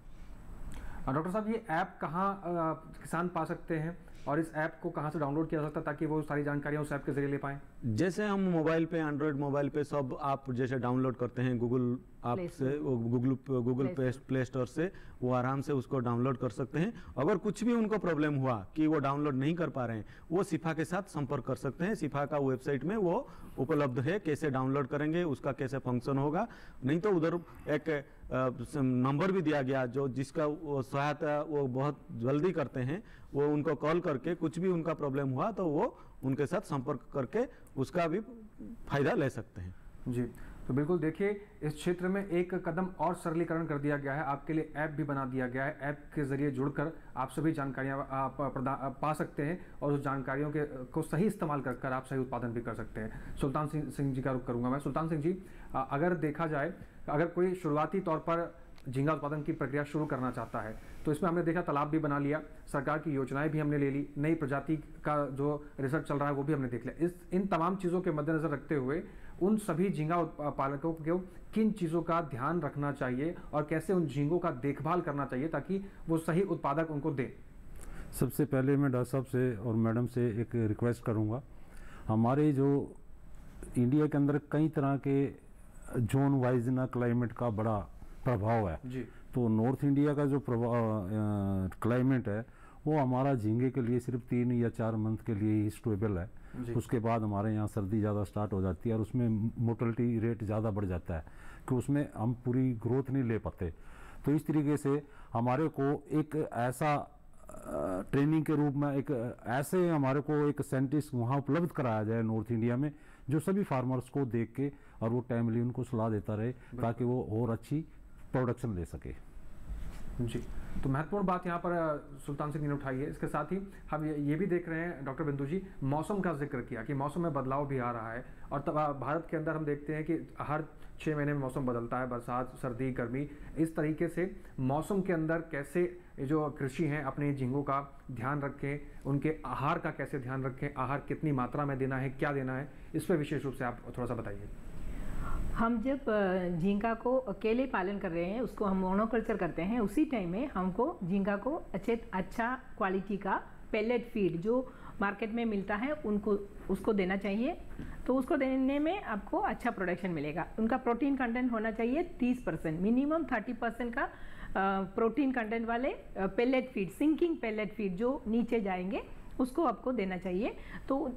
डॉक्टर साहब, ये ऐप कहाँ किसान पा सकते हैं और इस ऐप को कहाँ से डाउनलोड किया जा सकता है ताकि वो सारी जानकारियाँ उस ऐप के जरिए ले पाएं? जैसे हम मोबाइल पे, एंड्रॉयड मोबाइल पे सब आप जैसे डाउनलोड करते हैं गूगल ऐप से, गूगल प्ले स्टोर से, वो आराम से उसको डाउनलोड कर सकते हैं। अगर कुछ भी उनको प्रॉब्लम हुआ कि वो डाउनलोड नहीं कर पा रहे हैं, वो सिफा के साथ संपर्क कर सकते हैं। सिफा का वेबसाइट में वो उपलब्ध है, कैसे डाउनलोड करेंगे, उसका कैसे फंक्शन होगा। नहीं तो उधर एक नंबर भी दिया गया जो जिसका वो सहायता वो बहुत जल्दी करते हैं, वो उनको कॉल करके कुछ भी उनका प्रॉब्लम हुआ तो वो उनके साथ संपर्क करके उसका भी फायदा ले सकते हैं। जी, तो बिल्कुल देखिए, इस क्षेत्र में एक कदम और सरलीकरण कर दिया गया है, आपके लिए ऐप भी बना दिया गया है। ऐप के जरिए जुड़कर आप सभी जानकारियाँ पा सकते हैं और उस जानकारियों को सही इस्तेमाल कर आप सही उत्पादन भी कर सकते हैं। सुल्तान सिंह जी का रुख करूँगा मैं। सुल्तान सिंह जी, अगर देखा जाए, अगर कोई शुरुआती तौर पर झींगा उत्पादन की प्रक्रिया शुरू करना चाहता है तो इसमें हमने देखा तालाब भी बना लिया, सरकार की योजनाएं भी हमने ले ली, नई प्रजाति का जो रिसर्च चल रहा है वो भी हमने देख लिया। इन तमाम चीज़ों के मद्देनजर रखते हुए उन सभी झींगा पालकों को किन चीज़ों का ध्यान रखना चाहिए और कैसे उन झींगों का देखभाल करना चाहिए ताकि वो सही उत्पादक उनको दें? सबसे पहले मैं डॉक्टर साहब से और मैडम से एक रिक्वेस्ट करूँगा। हमारे जो इंडिया के अंदर कई तरह के जोन वाइज ना क्लाइमेट का बड़ा प्रभाव है जी। तो नॉर्थ इंडिया का जो क्लाइमेट है वो हमारा झींगे के लिए सिर्फ 3 या 4 मंथ के लिए ही स्टेबल है। उसके बाद हमारे यहाँ सर्दी ज़्यादा स्टार्ट हो जाती है और उसमें मोर्टलिटी रेट ज़्यादा बढ़ जाता है कि उसमें हम पूरी ग्रोथ नहीं ले पाते। तो इस तरीके से हमारे को एक ऐसा ट्रेनिंग के रूप में एक ऐसे हमारे को एक साइंटिस्ट वहाँ उपलब्ध कराया जाए नॉर्थ इंडिया में, जो सभी फार्मर्स को देख के और वो टाइमली उनको सलाह देता रहे ताकि वो और अच्छी प्रोडक्शन ले सके। जी, तो महत्वपूर्ण बात यहाँ पर सुल्तान सिंह ने उठाई है। इसके साथ ही हम ये भी देख रहे हैं डॉक्टर बिंदु जी, मौसम का जिक्र किया कि मौसम में बदलाव भी आ रहा है और तब भारत के अंदर हम देखते हैं कि हर 6 महीने में मौसम बदलता है, बरसात, सर्दी, गर्मी। इस तरीके से मौसम के अंदर कैसे जो कृषि हैं अपने झींगों का ध्यान रखें, उनके आहार का कैसे ध्यान रखें, आहार कितनी मात्रा में देना है, क्या देना है, इस पर विशेष रूप से आप थोड़ा सा बताइए। हम जब झींगा को अकेले पालन कर रहे हैं, उसको हम मोनोकल्चर करते हैं, उसी टाइम में हमको झींगा को अच्छा क्वालिटी का पेलेट फीड जो मार्केट में मिलता है उसको देना चाहिए। तो उसको देने में आपको अच्छा प्रोडक्शन मिलेगा। उनका प्रोटीन कंटेंट होना चाहिए 30%, मिनिमम 30% का प्रोटीन कंटेंट वाले pellet feed, sinking pellet feed जो नीचे जाएंगे उसको आपको देना चाहिए। तो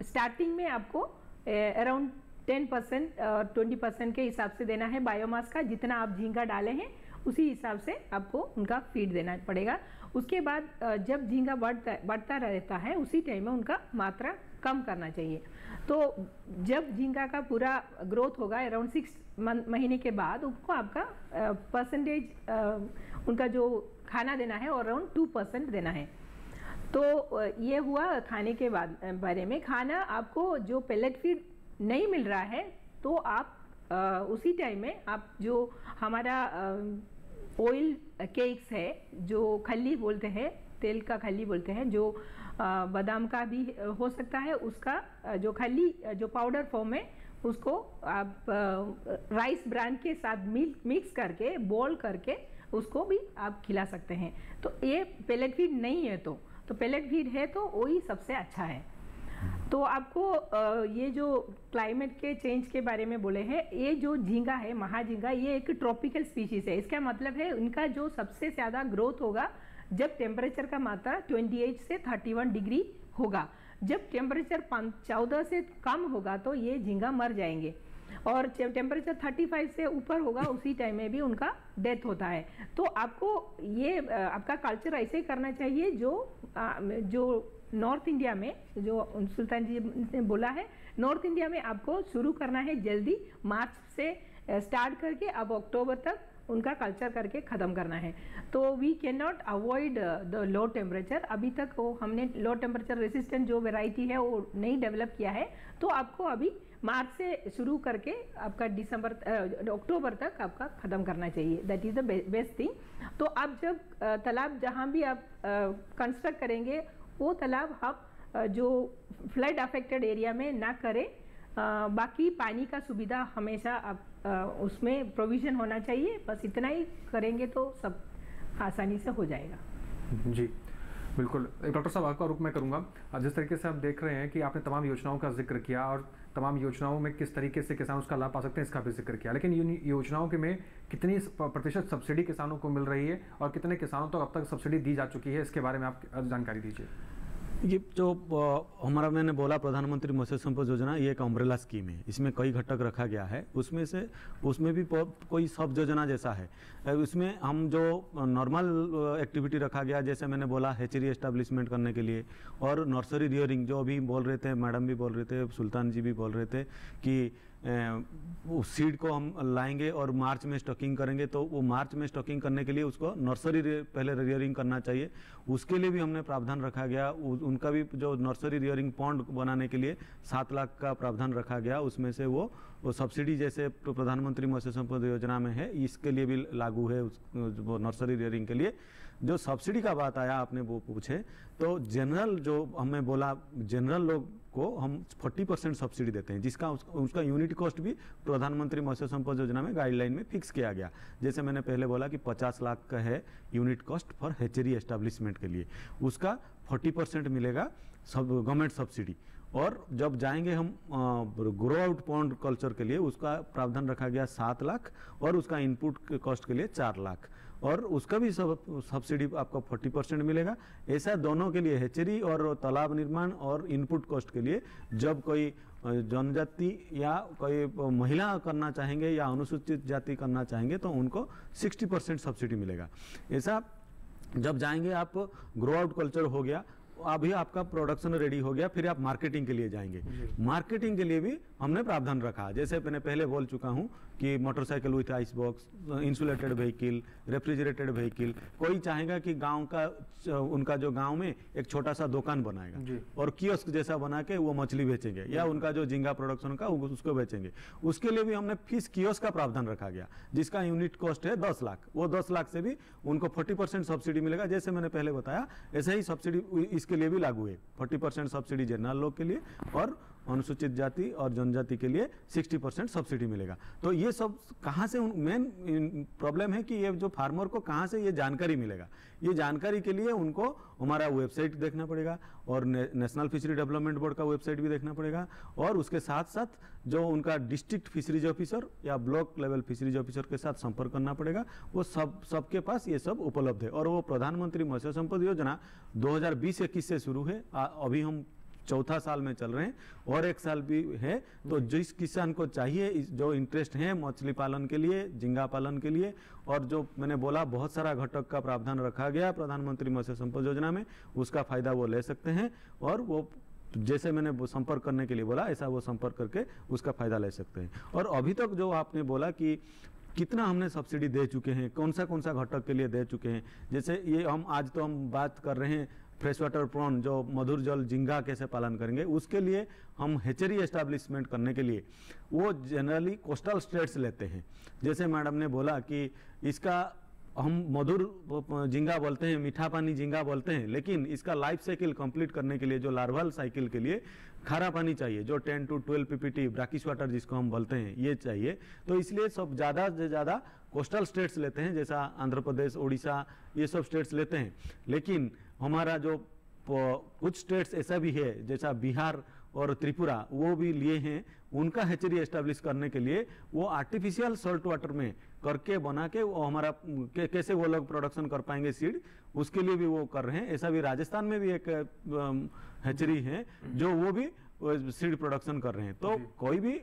स्टार्टिंग में आपको अराउंड 10% 20% के हिसाब से देना है बायोमास का। जितना आप झींगा डाले हैं उसी हिसाब से आपको उनका फीड देना पड़ेगा। उसके बाद जब झींगा बढ़ता रहता है उसी टाइम में उनका मात्रा कम करना चाहिए। तो जब झींगा का पूरा ग्रोथ होगा अराउंड 6 महीने के बाद उनको आपका परसेंटेज उनका जो खाना देना है और अराउंड 2% देना है। तो ये हुआ खाने के बारे में। खाना आपको जो पेलेट फीड नहीं मिल रहा है तो आप उसी टाइम में आप जो हमारा ऑयल केक्स है, जो खल्ली बोलते हैं, तेल का खल्ली बोलते हैं, जो बादाम का भी हो सकता है, उसका जो खल्ली जो पाउडर फॉर्म है उसको आप राइस ब्रान के साथ मिक्स करके बॉईल करके उसको भी आप खिला सकते हैं। तो ये पेलेट फीड नहीं है तो पेलेट फीड है तो वही सबसे अच्छा है। तो आपको ये जो क्लाइमेट के चेंज के बारे में बोले हैं, ये जो झींगा है महाझींगा, ये एक ट्रॉपिकल स्पीशीज है। इसका मतलब है इनका जो सबसे ज़्यादा ग्रोथ होगा जब टेम्परेचर का मात्रा 28 से 31 डिग्री होगा। जब टेम्परेचर 14 से कम होगा तो ये झींगा मर जाएंगे और टेम्परेचर 35 से ऊपर होगा उसी टाइम में भी उनका डेथ होता है। तो आपको ये आपका कल्चर ऐसे ही करना चाहिए जो नॉर्थ इंडिया में, जो सुल्तान जी ने बोला है, नॉर्थ इंडिया में आपको शुरू करना है जल्दी, मार्च से स्टार्ट करके अब अक्टूबर तक उनका कल्चर करके ख़त्म करना है। तो we can not avoid the low temperature. अभी तक वो हमने लो टेम्परेचर रेसिस्टेंट जो वेराइटी है वो नहीं डेवलप किया है। तो आपको अभी मार्च से शुरू करके आपका अक्टूबर तक आपका ख़त्म करना चाहिए। That is the best thing. तो आप जब तालाब जहाँ भी आप कंस्ट्रक्ट करेंगे वो तालाब आप जो फ्लड अफेक्टेड एरिया में ना करें। बाकी पानी का सुविधा हमेशा आप उसमें प्रोविज़न होना चाहिए। बस इतना ही करेंगे तो सब आसानी से हो जाएगा। जी बिल्कुल। डॉक्टर साहब आपका रुख मैं करूँगा। जिस तरीके से हम देख रहे हैं कि आपने तमाम योजनाओं का जिक्र किया और तमाम योजनाओं में किस तरीके से किसान उसका लाभ पा सकते हैं इसका भी जिक्र किया, लेकिन इन योजनाओं के में कितनी प्रतिशत सब्सिडी किसानों को मिल रही है और कितने किसानों तक अब तक सब्सिडी दी जा चुकी है, इसके बारे में आप जानकारी दीजिए। ये जो हमारा मैंने बोला प्रधानमंत्री मत्स्य संपदा योजना, ये एक अम्ब्रेला स्कीम है। इसमें कई घटक रखा गया है। उसमें भी कोई सब योजना जैसा है। उसमें हम जो नॉर्मल एक्टिविटी रखा गया, जैसे मैंने बोला हैचरी एस्टेब्लिशमेंट करने के लिए और नर्सरी रियरिंग, जो अभी बोल रहे थे, मैडम भी बोल रहे थे, सुल्तान जी भी बोल रहे थे कि सीड को हम लाएंगे और मार्च में स्टॉकिंग करेंगे। तो वो मार्च में स्टॉकिंग करने के लिए उसको नर्सरी पहले रियरिंग करना चाहिए। उसके लिए भी हमने प्रावधान रखा गया। उनका भी जो नर्सरी रियरिंग पॉन्ड बनाने के लिए 7 लाख का प्रावधान रखा गया। उसमें से वो सब्सिडी जैसे प्रधानमंत्री मत्स्य संपदा योजना में है, इसके लिए भी लागू है। वो नर्सरी रियरिंग के लिए जो सब्सिडी का बात आया, आपने वो पूछे, तो जनरल जो हमें बोला, जनरल लोग को हम 40% सब्सिडी देते हैं, जिसका उसका यूनिट कॉस्ट भी प्रधानमंत्री मत्स्य संपदा योजना में गाइडलाइन में फिक्स किया गया। जैसे मैंने पहले बोला कि 50 लाख का है unit cost for hatchery establishment के लिए, उसका 40% मिलेगा सब गवर्नमेंट सब्सिडी। और जब जाएंगे हम ग्रो आउट पॉन्ड कल्चर के लिए, उसका प्रावधान रखा गया 7 लाख और उसका इनपुट कॉस्ट के लिए 4 लाख। और उसका भी सब्सिडी आपको 40% मिलेगा। ऐसा दोनों के लिए, हैचरी और तालाब निर्माण और इनपुट कॉस्ट के लिए, जब कोई जनजाति या कोई महिला करना चाहेंगे या अनुसूचित जाति करना चाहेंगे तो उनको 60% सब्सिडी मिलेगा। ऐसा जब जाएंगे आप, ग्रो आउट कल्चर हो गया, अभी आपका प्रोडक्शन रेडी हो गया, फिर आप मार्केटिंग के लिए जाएंगे। मार्केटिंग के लिए भी हमने प्रावधान रखा, जैसे मैंने पहले बोल चुका हूं कि motorcycle with ice box, insulated vehicle, refrigerated vehicle. कोई चाहेगा कि गांव का, उनका जो गांव में एक छोटा सा दुकान बनाएगा और कियोस्क जैसा बना के वो मछली बेचेंगे, या उनका जो झींगा प्रोडक्शन का उसको बेचेंगे। उसके लिए भी हमने फिश कियोस्क का प्रावधान रखा गया, जिसका यूनिट कॉस्ट है 10 लाख। वो 10 लाख से भी उनको 40% सब्सिडी मिलेगा। जैसे मैंने पहले बताया, ऐसे ही सब्सिडी इसके लिए भी लागू है। 40% सब्सिडी जनरल लोग के लिए और अनुसूचित जाति और जनजाति के लिए 60% सब्सिडी मिलेगा। तो ये सब कहाँ से, मेन प्रॉब्लम है कि ये जो फार्मर को कहाँ से ये जानकारी मिलेगा। ये जानकारी के लिए उनको हमारा वेबसाइट देखना पड़ेगा और नेशनल फिशरी डेवलपमेंट बोर्ड का वेबसाइट भी देखना पड़ेगा, और उसके साथ साथ जो उनका डिस्ट्रिक्ट फिशरीज ऑफिसर या ब्लॉक लेवल फिशरीज ऑफिसर के साथ संपर्क करना पड़ेगा। वो सबके पास ये सब उपलब्ध है। और वो प्रधानमंत्री मत्स्य संपदा योजना 2020-21 से शुरू है। अभी हम चौथा साल में चल रहे हैं और एक साल भी है। तो जिस किसान को चाहिए, जो इंटरेस्ट है मछली पालन के लिए, झींगा पालन के लिए, और जो मैंने बोला बहुत सारा घटक का प्रावधान रखा गया प्रधानमंत्री मत्स्य संपदा योजना में, उसका फायदा वो ले सकते हैं। और वो जैसे मैंने वो संपर्क करने के लिए बोला, ऐसा वो संपर्क करके उसका फायदा ले सकते हैं। और अभी तक जो आपने बोला कि कितना हमने सब्सिडी दे चुके हैं, कौन सा घटक के लिए दे चुके हैं, जैसे ये आज तो हम बात कर रहे हैं फ्रेश वाटर प्रॉन, जो मधुर जल झींगा कैसे पालन करेंगे, उसके लिए हम हैचरी एस्टैब्लिशमेंट करने के लिए वो जनरली कोस्टल स्टेट्स लेते हैं। जैसे मैडम ने बोला कि इसका हम मधुर झींगा बोलते हैं, मीठा पानी झींगा बोलते हैं, लेकिन इसका लाइफ साइकिल कंप्लीट करने के लिए, जो लार्वल साइकिल के लिए खारा पानी चाहिए, जो 10 to 12 ppt ब्रैकिश वाटर जिसको हम बोलते हैं, ये चाहिए। तो इसलिए सब ज़्यादा से ज़्यादा कोस्टल स्टेट्स लेते हैं, जैसा आंध्र प्रदेश, उड़ीसा, ये सब स्टेट्स लेते हैं। लेकिन हमारा जो कुछ स्टेट्स ऐसा भी है, जैसा बिहार और त्रिपुरा, वो भी लिए हैं। उनका हैचरी एस्टेब्लिश करने के लिए वो आर्टिफिशियल सॉल्ट वाटर में करके बना के वो हमारा कैसे वो लोग प्रोडक्शन कर पाएंगे सीड, उसके लिए भी वो कर रहे हैं। ऐसा भी राजस्थान में भी एक हैचरी है जो वो भी सीड प्रोडक्शन कर रहे हैं। तो कोई भी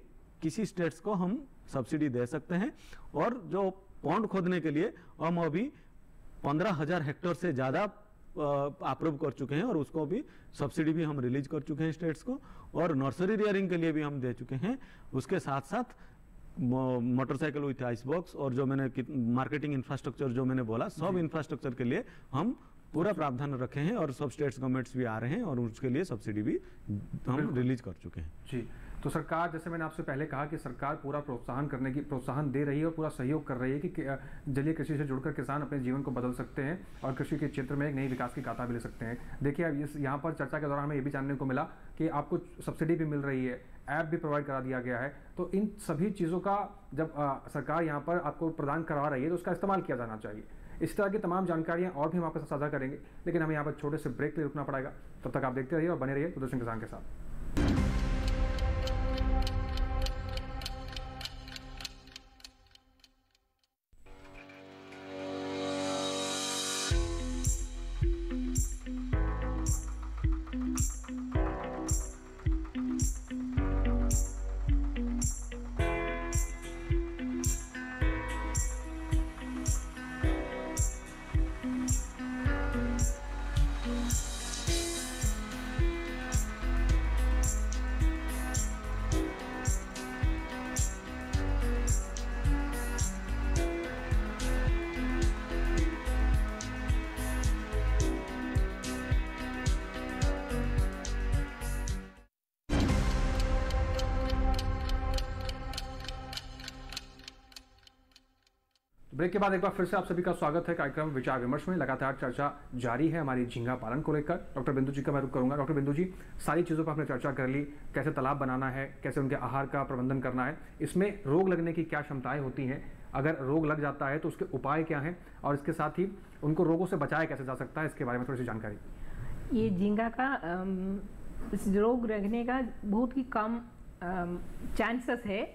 किसी स्टेट्स को हम सब्सिडी दे सकते हैं। और जो पॉन्ड खोदने के लिए हम अभी 15,000 हेक्टेयर से ज़्यादा अप्रूव कर चुके हैं, और उसको भी सब्सिडी भी हम रिलीज कर चुके हैं स्टेट्स को। और नर्सरी रियरिंग के लिए भी हम दे चुके हैं। उसके साथ साथ मोटरसाइकिल विथ आइस बॉक्स और जो मैंने मार्केटिंग इंफ्रास्ट्रक्चर जो मैंने बोला, सब इंफ्रास्ट्रक्चर के लिए हम पूरा प्रावधान रखे हैं, और सब स्टेट्स गवर्नमेंट्स भी आ रहे हैं और उसके लिए सब्सिडी भी हम रिलीज कर चुके हैं। जी, तो सरकार, जैसे मैंने आपसे पहले कहा कि सरकार पूरा प्रोत्साहन दे रही है और पूरा सहयोग कर रही है कि जलीय कृषि से जुड़कर किसान अपने जीवन को बदल सकते हैं और कृषि के क्षेत्र में एक नई विकास की गाथा भी ले सकते हैं। देखिए, अब यहाँ पर चर्चा के दौरान हमें ये भी जानने को मिला कि आपको सब्सिडी भी मिल रही है, ऐप भी प्रोवाइड करा दिया गया है। तो इन सभी चीज़ों का जब सरकार यहाँ पर आपको प्रदान करवा रही है तो उसका इस्तेमाल किया जाना चाहिए। इस तरह की तमाम जानकारियाँ और भी हम आपके साथ साझा करेंगे, लेकिन हमें यहाँ पर छोटे से ब्रेक के लिए रुकना पड़ेगा। तब तक आप देखते रहिए और बने रहिए दूरदर्शन किसान के साथ। ब्रेक के बाद एक बार फिर से आप सभी का स्वागत है कार्यक्रम विचार विमर्श में। लगातार चर्चा जारी है हमारी झींगा पालन को लेकर। डॉक्टर बिंदु जी का मैं रुख करूंगा। डॉक्टर बिंदु जी, सारी चीज़ों पर आपने चर्चा कर ली, कैसे तालाब बनाना है, कैसे उनके आहार का प्रबंधन करना है, इसमें रोग लगने की क्या क्षमताएं होती हैं, अगर रोग लग जाता है तो उसके उपाय क्या हैं, और इसके साथ ही उनको रोगों से बचाया कैसे जा सकता है, इसके बारे में थोड़ी सी जानकारी। ये झींगा का रोग लगने का बहुत ही कम चांसेस है।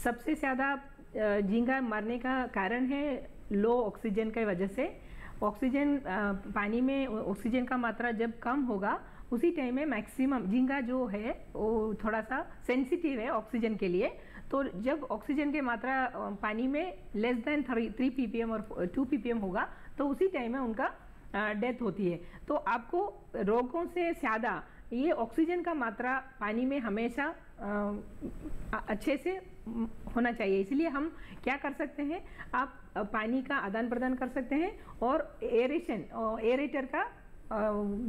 सबसे ज़्यादा झींगा मरने का कारण है लो ऑक्सीजन की वजह से ऑक्सीजन पानी में ऑक्सीजन का मात्रा जब कम होगा उसी टाइम में मैक्सिमम झींगा जो है वो थोड़ा सा सेंसिटिव है ऑक्सीजन के लिए। तो जब ऑक्सीजन की मात्रा पानी में लेस देन 3 ppm और 2 ppm होगा तो उसी टाइम में उनका डेथ होती है। तो आपको रोगों से ज़्यादा ये ऑक्सीजन का मात्रा पानी में हमेशा अच्छे से होना चाहिए। इसलिए हम क्या कर सकते हैं, आप पानी का आदान प्रदान कर सकते हैं और एरेशन और एरेटर का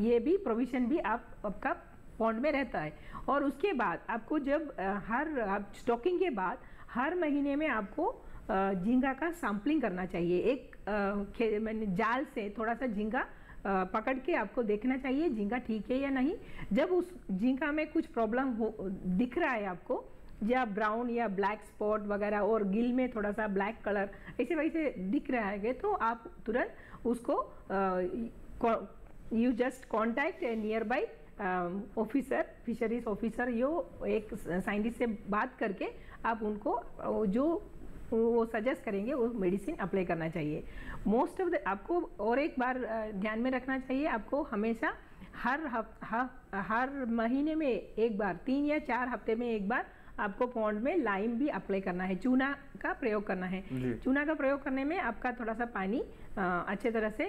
ये भी प्रोविज़न भी आपका पॉन्ड में रहता है। और उसके बाद आपको जब आप स्टॉकिंग के बाद हर महीने में आपको झींगा का सैंपलिंग करना चाहिए। एक जाल से थोड़ा सा झींगा पकड़ के आपको देखना चाहिए झींगा ठीक है या नहीं। जब उस झींगा में कुछ प्रॉब्लम दिख रहा है आपको, जब ब्राउन या ब्लैक स्पॉट वगैरह और गिल में थोड़ा सा ब्लैक कलर ऐसे वैसे दिख रहा है तो आप तुरंत उसको you just contact a nearby officer, fisheries officer, यो एक साइंटिस्ट से बात करके आप उनको जो वो सजेस्ट करेंगे वो मेडिसिन अप्लाई करना चाहिए। मोस्ट ऑफ द आपको और एक बार ध्यान में रखना चाहिए, आपको हमेशा हर महीने में एक बार 3 या 4 हफ्ते में एक बार आपको पॉन्ड में लाइम भी अप्लाई करना है, चूना का प्रयोग करना है। चूना का प्रयोग करने में आपका थोड़ा सा पानी अच्छे तरह से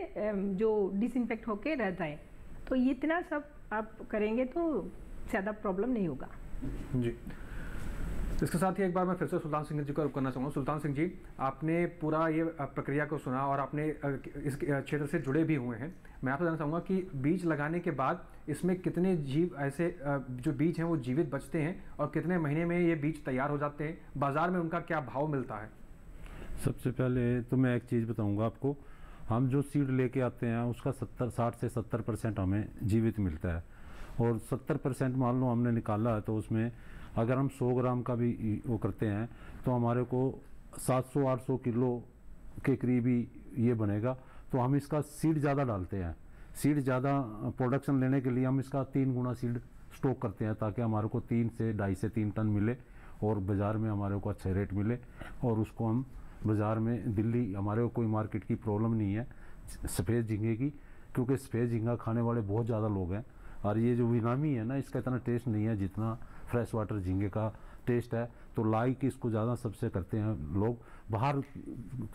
जो डिसइंफेक्ट होके रहता है। तो इतना सब आप करेंगे तो ज़्यादा प्रॉब्लम नहीं होगा जी। इसके साथ ही एक बार मैं फिर से सुल्तान सिंह जी को रुक करना चाहूँगा। सुल्तान सिंह जी, आपने पूरा ये प्रक्रिया को सुना और आपने इस क्षेत्र से जुड़े भी हुए हैं। मैं आपसे जानना चाहूँगा कि बीज लगाने के बाद इसमें कितने जीव ऐसे जो बीज हैं वो जीवित बचते हैं और कितने महीने में ये बीज तैयार हो जाते हैं, बाज़ार में उनका क्या भाव मिलता है? सबसे पहले तो मैं एक चीज़ बताऊँगा आपको, हम जो सीड लेके आते हैं उसका 60 से 70% हमें जीवित मिलता है और 70% मान लो हमने निकाला है तो उसमें अगर हम 100 ग्राम का भी वो करते हैं तो हमारे को 700-800 किलो के करीब ही ये बनेगा। तो हम इसका सीड ज़्यादा डालते हैं, सीड ज़्यादा प्रोडक्शन लेने के लिए हम इसका 3 गुना सीड स्टॉक करते हैं ताकि हमारे को 2.5 से 3 टन मिले और बाज़ार में हमारे को अच्छा रेट मिले और उसको हम बाज़ार में दिल्ली हमारे को कोई मार्केट की प्रॉब्लम नहीं है सफ़ेद झींगे की, क्योंकि सफ़ेद झींगा खाने वाले बहुत ज़्यादा लोग हैं और ये जो विनामी है ना इसका इतना टेस्ट नहीं है जितना फ्रेश वाटर झींगे का टेस्ट है। तो लाइक इसको ज़्यादा सबसे करते हैं लोग। बाहर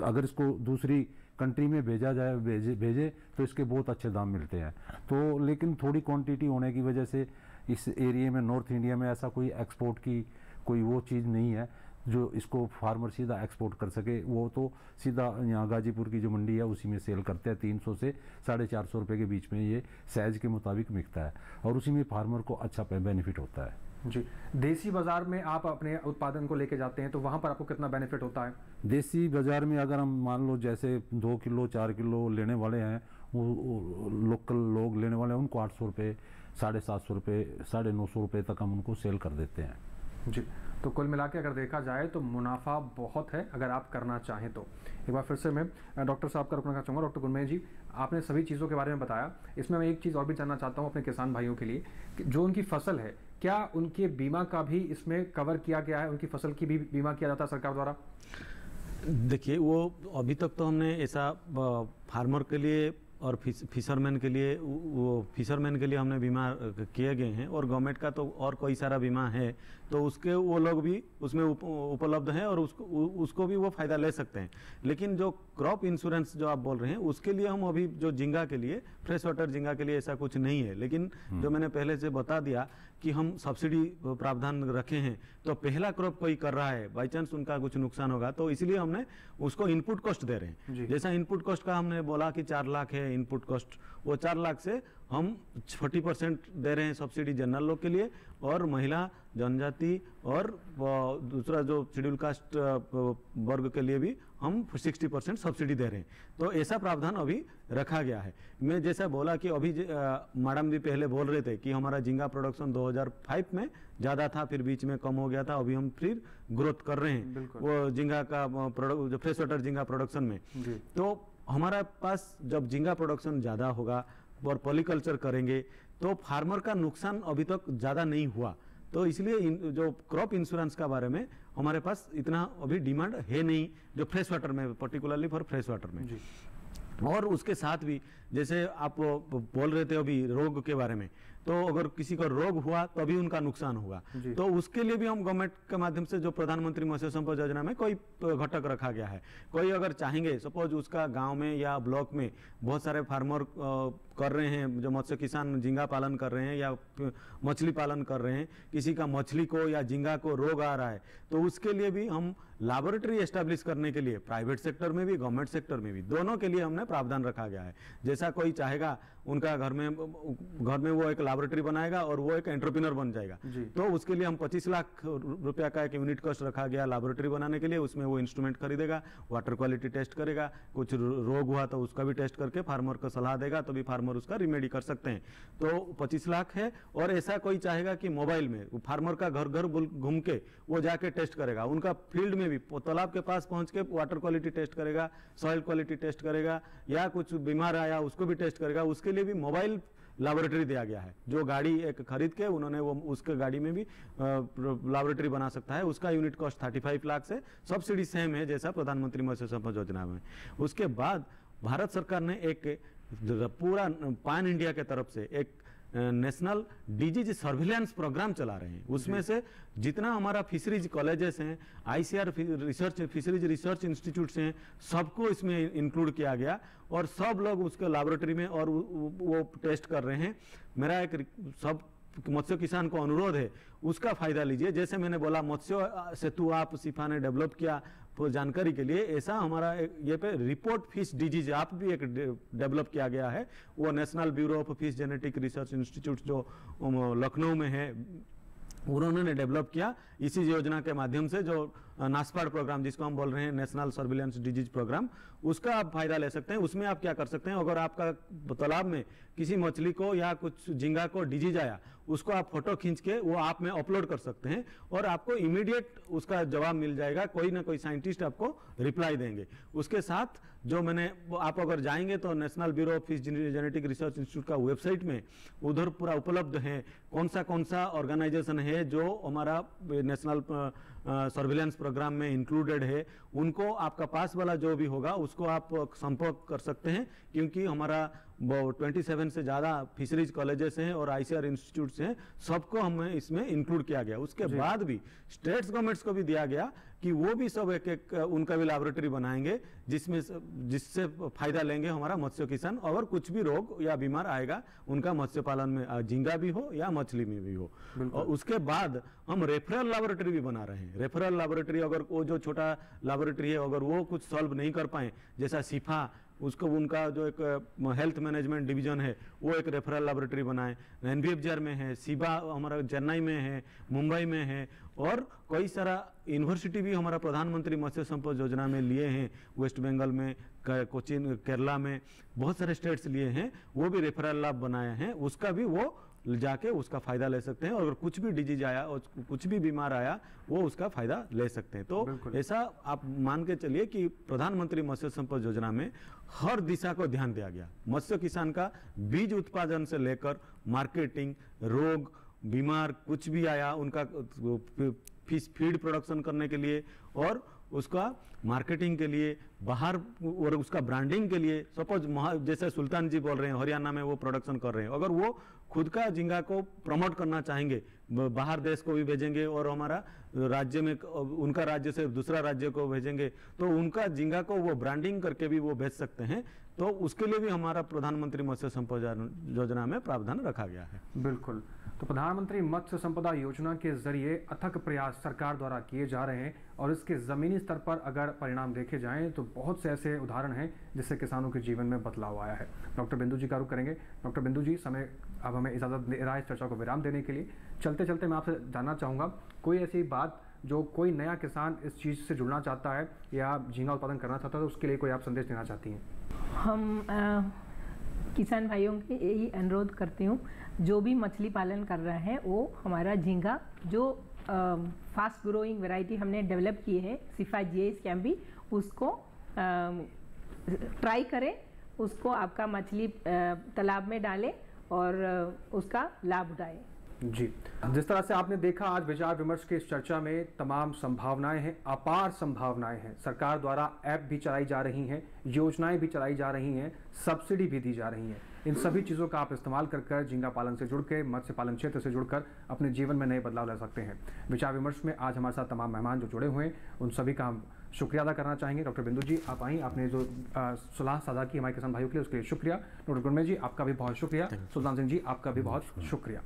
अगर इसको दूसरी कंट्री में भेजा जाए भेजे तो इसके बहुत अच्छे दाम मिलते हैं। तो लेकिन थोड़ी क्वांटिटी होने की वजह से इस एरिया में नॉर्थ इंडिया में ऐसा कोई एक्सपोर्ट की कोई वो चीज़ नहीं है जो इसको फार्मर सीधा एक्सपोर्ट कर सके। वो तो सीधा यहाँ गाजीपुर की जो मंडी है उसी में सेल करते हैं। 300 से 450 रुपये के बीच में ये साइज के मुताबिक बिकता है और उसी में फार्मर को अच्छा बेनिफिट होता है जी। देसी बाज़ार में आप अपने उत्पादन को लेके जाते हैं तो वहाँ पर आपको कितना बेनिफिट होता है? देसी बाज़ार में अगर हम मान लो जैसे 2 किलो 4 किलो लेने वाले हैं, वो लोकल लोग लेने वाले हैं, उनको 800 रुपये 750 रुपये 950 रुपये तक हम उनको सेल कर देते हैं जी। तो कुल मिला के अगर देखा जाए तो मुनाफा बहुत है अगर आप करना चाहें तो। एक बार फिर से मैं डॉक्टर साहब का रुकना चाहूँगा। डॉक्टर गुरमेल जी, आपने सभी चीज़ों के बारे में बताया, इसमें मैं एक चीज़ और भी जानना चाहता हूँ अपने किसान भाइयों के लिए कि जो उनकी फसल है क्या उनके बीमा का भी इसमें कवर किया गया है? उनकी फसल की भी बीमा किया जाता है सरकार द्वारा? देखिए, वो अभी तक तो हमने ऐसा फार्मर के लिए और फिशरमैन के लिए फिशरमैन के लिए हमने बीमा किए गए हैं और गवर्नमेंट का तो और कोई सारा बीमा है तो उसके वो लोग भी उसमें उपलब्ध हैं और उसको भी वो फ़ायदा ले सकते हैं। लेकिन जो क्रॉप इंश्योरेंस जो आप बोल रहे हैं उसके लिए हम अभी जो झींगा के लिए फ्रेश वाटर झींगा के लिए ऐसा कुछ नहीं है। लेकिन जो मैंने पहले से बता दिया कि हम सब्सिडी प्रावधान रखे हैं तो पहला क्रॉप कोई कर रहा है बाई चांस उनका कुछ नुकसान होगा तो इसलिए हमने उसको इनपुट कॉस्ट दे रहे हैं। जैसा इनपुट कॉस्ट का हमने बोला कि 4 लाख है इनपुट कॉस्ट, वो 4 लाख से हम 40% दे रहे हैं सब्सिडी जनरल लोग के लिए और महिला जनजाति और दूसरा जो शेड्यूल कास्ट वर्ग के लिए भी हम 60% सब्सिडी दे रहे हैं। तो ऐसा प्रावधान अभी रखा गया है। मैं जैसा बोला कि अभी मैडम भी पहले बोल रहे थे कि हमारा झींगा प्रोडक्शन 2005 में ज़्यादा था फिर बीच में कम हो गया था, अभी हम फिर ग्रोथ कर रहे हैं वो झींगा का जो फ्रेश वाटर झींगा प्रोडक्शन में। तो हमारा पास जब झींगा प्रोडक्शन ज़्यादा होगा और पॉलीकल्चर करेंगे तो फार्मर का नुकसान अभी तक ज़्यादा नहीं हुआ। तो इसलिए जो क्रॉप इंश्योरेंस का बारे में हमारे पास इतना अभी डिमांड है नहीं, जो फ्रेश वाटर में, पर्टिकुलरली फॉर फ्रेश वाटर में। और उसके साथ भी जैसे आप बोल रहे थे अभी रोग के बारे में, तो अगर किसी को रोग हुआ तो अभी उनका नुकसान होगा, तो उसके लिए भी हम गवर्नमेंट के माध्यम से जो प्रधानमंत्री मत्स्य संपदा योजना में कोई घटक रखा गया है। कोई अगर चाहेंगे, सपोज उसका गांव में या ब्लॉक में बहुत सारे फार्मर कर रहे हैं, जो मत्स्य किसान झींगा पालन कर रहे हैं या मछली पालन कर रहे हैं, किसी का मछली को या झींगा को रोग आ रहा है, तो उसके लिए भी हम लैबोरेटरी एस्टेब्लिश करने के लिए प्राइवेट सेक्टर में भी गवर्नमेंट सेक्टर में भी दोनों के लिए हमने प्रावधान रखा गया है। जैसा कोई चाहेगा उनका घर में वो एक लैबोरेटरी बनाएगा और वो एक एंटरप्रेन्योर बन जाएगा, तो उसके लिए हम 25 लाख रुपया का एक यूनिट कॉस्ट रखा गया लैबोरेटरी बनाने के लिए। उसमें वो इंस्ट्रूमेंट खरीदेगा, वाटर क्वालिटी टेस्ट करेगा, कुछ रोग हुआ तो उसका भी टेस्ट करके फार्मर को सलाह देगा, तो भी फार्मर उसका रिमेडी कर सकते हैं। तो 25 लाख है। और ऐसा कोई चाहेगा कि मोबाइल में फार्मर का घर घर घूम के वो जाके टेस्ट करेगा, उनका फील्ड में भी तालाब के पास पहुंच के वाटर क्वालिटी टेस्ट करेगा, सॉइल क्वालिटी टेस्ट करेगा, या कुछ बीमार आया उसको भी टेस्ट करेगा, उसके लिए भी मोबाइल लैबोरेटरी दिया गया है। जो गाड़ी एक खरीद के उन्होंने वो उसके गाड़ी में भी लैबोरेटरी बना सकता है। उसका यूनिट कॉस्ट 35 लाख से, सब्सिडी सेम है जैसा प्रधानमंत्री मत्स्य संपदा योजना में। उसके बाद भारत सरकार ने एक पूरा पैन इंडिया के तरफ से एक नेशनल डिजीज सर्विलांस प्रोग्राम चला रहे हैं। उसमें से जितना हमारा फिशरीज कॉलेजेस हैं, ICR research fisheries research institutes हैं, सबको इसमें इंक्लूड किया गया और सब लोग उसके लैबोरेटरी में और वो टेस्ट कर रहे हैं। मेरा एक सब मत्स्य किसान को अनुरोध है, उसका फायदा लीजिए। जैसे मैंने बोला मत्स्य सेतु आप सिफा ने डेवलप किया तो जानकारी के लिए, ऐसा हमारा ये पे रिपोर्ट फिश डिजीज आप भी एक डेवलप किया गया है। वो national bureau of fish genetic research institute जो लखनऊ में है, उन्होंने डेवलप किया इसी योजना के माध्यम से। जो नासपाड प्रोग्राम जिसको हम बोल रहे हैं नेशनल सर्विलांस डिजीज प्रोग्राम, उसका आप फायदा ले सकते हैं। उसमें आप क्या कर सकते हैं, अगर आपका तालाब में किसी मछली को या कुछ झींगा को डिजीज आया, उसको आप फोटो खींच के वो आप में अपलोड कर सकते हैं और आपको इमीडिएट उसका जवाब मिल जाएगा। कोई ना कोई साइंटिस्ट आपको रिप्लाई देंगे। उसके साथ जो मैंने, आप अगर जाएंगे तो national bureau of fish genetic research institute का वेबसाइट में उधर पूरा उपलब्ध है कौन सा ऑर्गेनाइजेशन है जो हमारा नेशनल सर्विलांस प्रोग्राम में इंक्लूडेड है। उनको आपका पास वाला जो भी होगा उसको आप संपर्क कर सकते हैं, क्योंकि हमारा 27 से ज़्यादा फिशरीज कॉलेजेस हैं और ICR इंस्टीट्यूट्स हैं, सबको हमें इसमें इंक्लूड किया गया। उसके बाद भी स्टेट्स गवर्नमेंट्स को भी दिया गया कि वो भी सब एक उनका भी लैबोरेटरी बनाएंगे जिससे फायदा लेंगे हमारा मत्स्य किसान। अगर कुछ भी रोग या बीमार आएगा उनका मत्स्य पालन में, झींगा भी हो या मछली में भी हो। और उसके बाद हम रेफरल लैबोरेटरी भी बना रहे हैं। रेफरल लैबोरेटरी, अगर वो जो छोटा लैबोरेटरी है अगर वो कुछ सॉल्व नहीं कर पाए, जैसा सिफा उसको उनका जो एक हेल्थ मैनेजमेंट डिवीजन है वो एक रेफरल लैबोरेटरी बनाए, NBFJR में है, सिबा हमारा चेन्नई में है, मुंबई में है, और कई सारा यूनिवर्सिटी भी हमारा प्रधानमंत्री मत्स्य संपदा योजना में लिए हैं। वेस्ट बंगाल में, कोचिन, केरला में बहुत सारे स्टेट्स लिए हैं, वो भी रेफरल लैब बनाए हैं। उसका भी वो जाके उसका फायदा ले सकते हैं। और अगर कुछ भी डिजीज आया और कुछ भी बीमार आया वो उसका फायदा ले सकते हैं। तो ऐसा आप मान के चलिए कि प्रधानमंत्री मत्स्य संपदा योजना में हर दिशा को ध्यान दिया गया। मत्स्य किसान का बीज उत्पादन से लेकर मार्केटिंग, रोग, बीमार कुछ भी आया उनका फिश फीड प्रोडक्शन करने के लिए और उसका मार्केटिंग के लिए बाहर और उसका ब्रांडिंग के लिए। सपोज जैसे सुल्तान जी बोल रहे हैं हरियाणा में वो प्रोडक्शन कर रहे हैं, अगर वो खुद का झींगा को प्रमोट करना चाहेंगे, बाहर देश को भी भेजेंगे और हमारा राज्य में उनका राज्य से दूसरा राज्य को भेजेंगे, तो उनका झींगा को वो ब्रांडिंग करके भी वो भेज सकते हैं। तो उसके लिए भी हमारा प्रधानमंत्री मत्स्य संपदा योजना में प्रावधान रखा गया है। बिल्कुल। तो प्रधानमंत्री मत्स्य संपदा योजना के जरिए अथक प्रयास सरकार द्वारा किए जा रहे हैं और इसके ज़मीनी स्तर पर अगर परिणाम देखे जाएं तो बहुत से ऐसे उदाहरण हैं जिससे किसानों के जीवन में बदलाव आया है। डॉक्टर बिंदु जी का रुख करेंगे। डॉक्टर बिंदु जी, समय अब हमें इजाज़त दे रहा है इस चर्चा को विराम देने के लिए। चलते चलते मैं आपसे जानना चाहूँगा, कोई ऐसी बात जो कोई नया किसान इस चीज़ से जुड़ना चाहता है या झींगा उत्पादन करना चाहता है, तो उसके लिए कोई आप संदेश देना चाहती हैं? हम किसान भाइयों के यही अनुरोध करती हूँ, जो भी मछली पालन कर रहा है वो हमारा झींगा जो फास्ट ग्रोइंग वैरायटी हमने डेवलप की है सिफा GI स्कैम्बी, उसको ट्राई करें, उसको आपका मछली तालाब में डालें और उसका लाभ उठाएं। जी, जिस तरह से आपने देखा आज विचार विमर्श की इस चर्चा में तमाम संभावनाएं हैं, अपार संभावनाएं हैं। सरकार द्वारा ऐप भी चलाई जा रही हैं, योजनाएं भी चलाई जा रही हैं, सब्सिडी भी दी जा रही हैं। इन सभी चीज़ों का आप इस्तेमाल कर झींगा पालन से जुड़ के, मत्स्य पालन क्षेत्र से जुड़कर अपने जीवन में नए बदलाव ला सकते हैं। विचार विमर्श में आज हमारे साथ तमाम मेहमान जो जुड़े हुए हैं उन सभी का हम शुक्रिया अदा करना चाहेंगे। डॉक्टर बिंदु जी आप आई, आपने जो सलाह साझा की हमारे किसान भाइयों के लिए उसके लिए शुक्रिया। डॉक्टर गुरमेल जी आपका भी बहुत शुक्रिया। सुल्तान सिंह जी आपका भी बहुत शुक्रिया।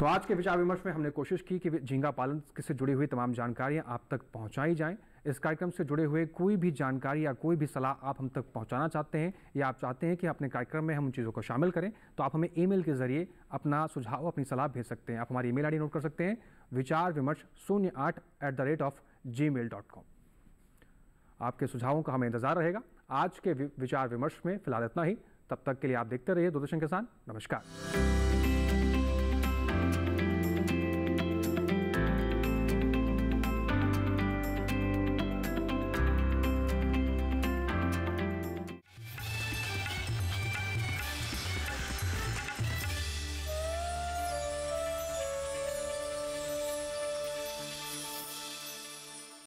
तो आज के विचार विमर्श में हमने कोशिश की कि झींगा पालन से जुड़ी हुई तमाम जानकारियां आप तक पहुंचाई जाएं। इस कार्यक्रम से जुड़े हुए कोई भी जानकारी या कोई भी सलाह आप हम तक पहुंचाना चाहते हैं या आप चाहते हैं कि अपने कार्यक्रम में हम उन चीज़ों को शामिल करें, तो आप हमें ईमेल के जरिए अपना सुझाव, अपनी सलाह भेज सकते हैं। आप हमारी ईमेल आईडी नोट कर सकते हैं, vicharvimarsh08@gmail.com। आपके सुझावों का हमें इंतजार रहेगा। आज के विचार विमर्श में फिलहाल इतना ही। तब तक के लिए आप देखते रहिए दूरदर्शन किसान। नमस्कार।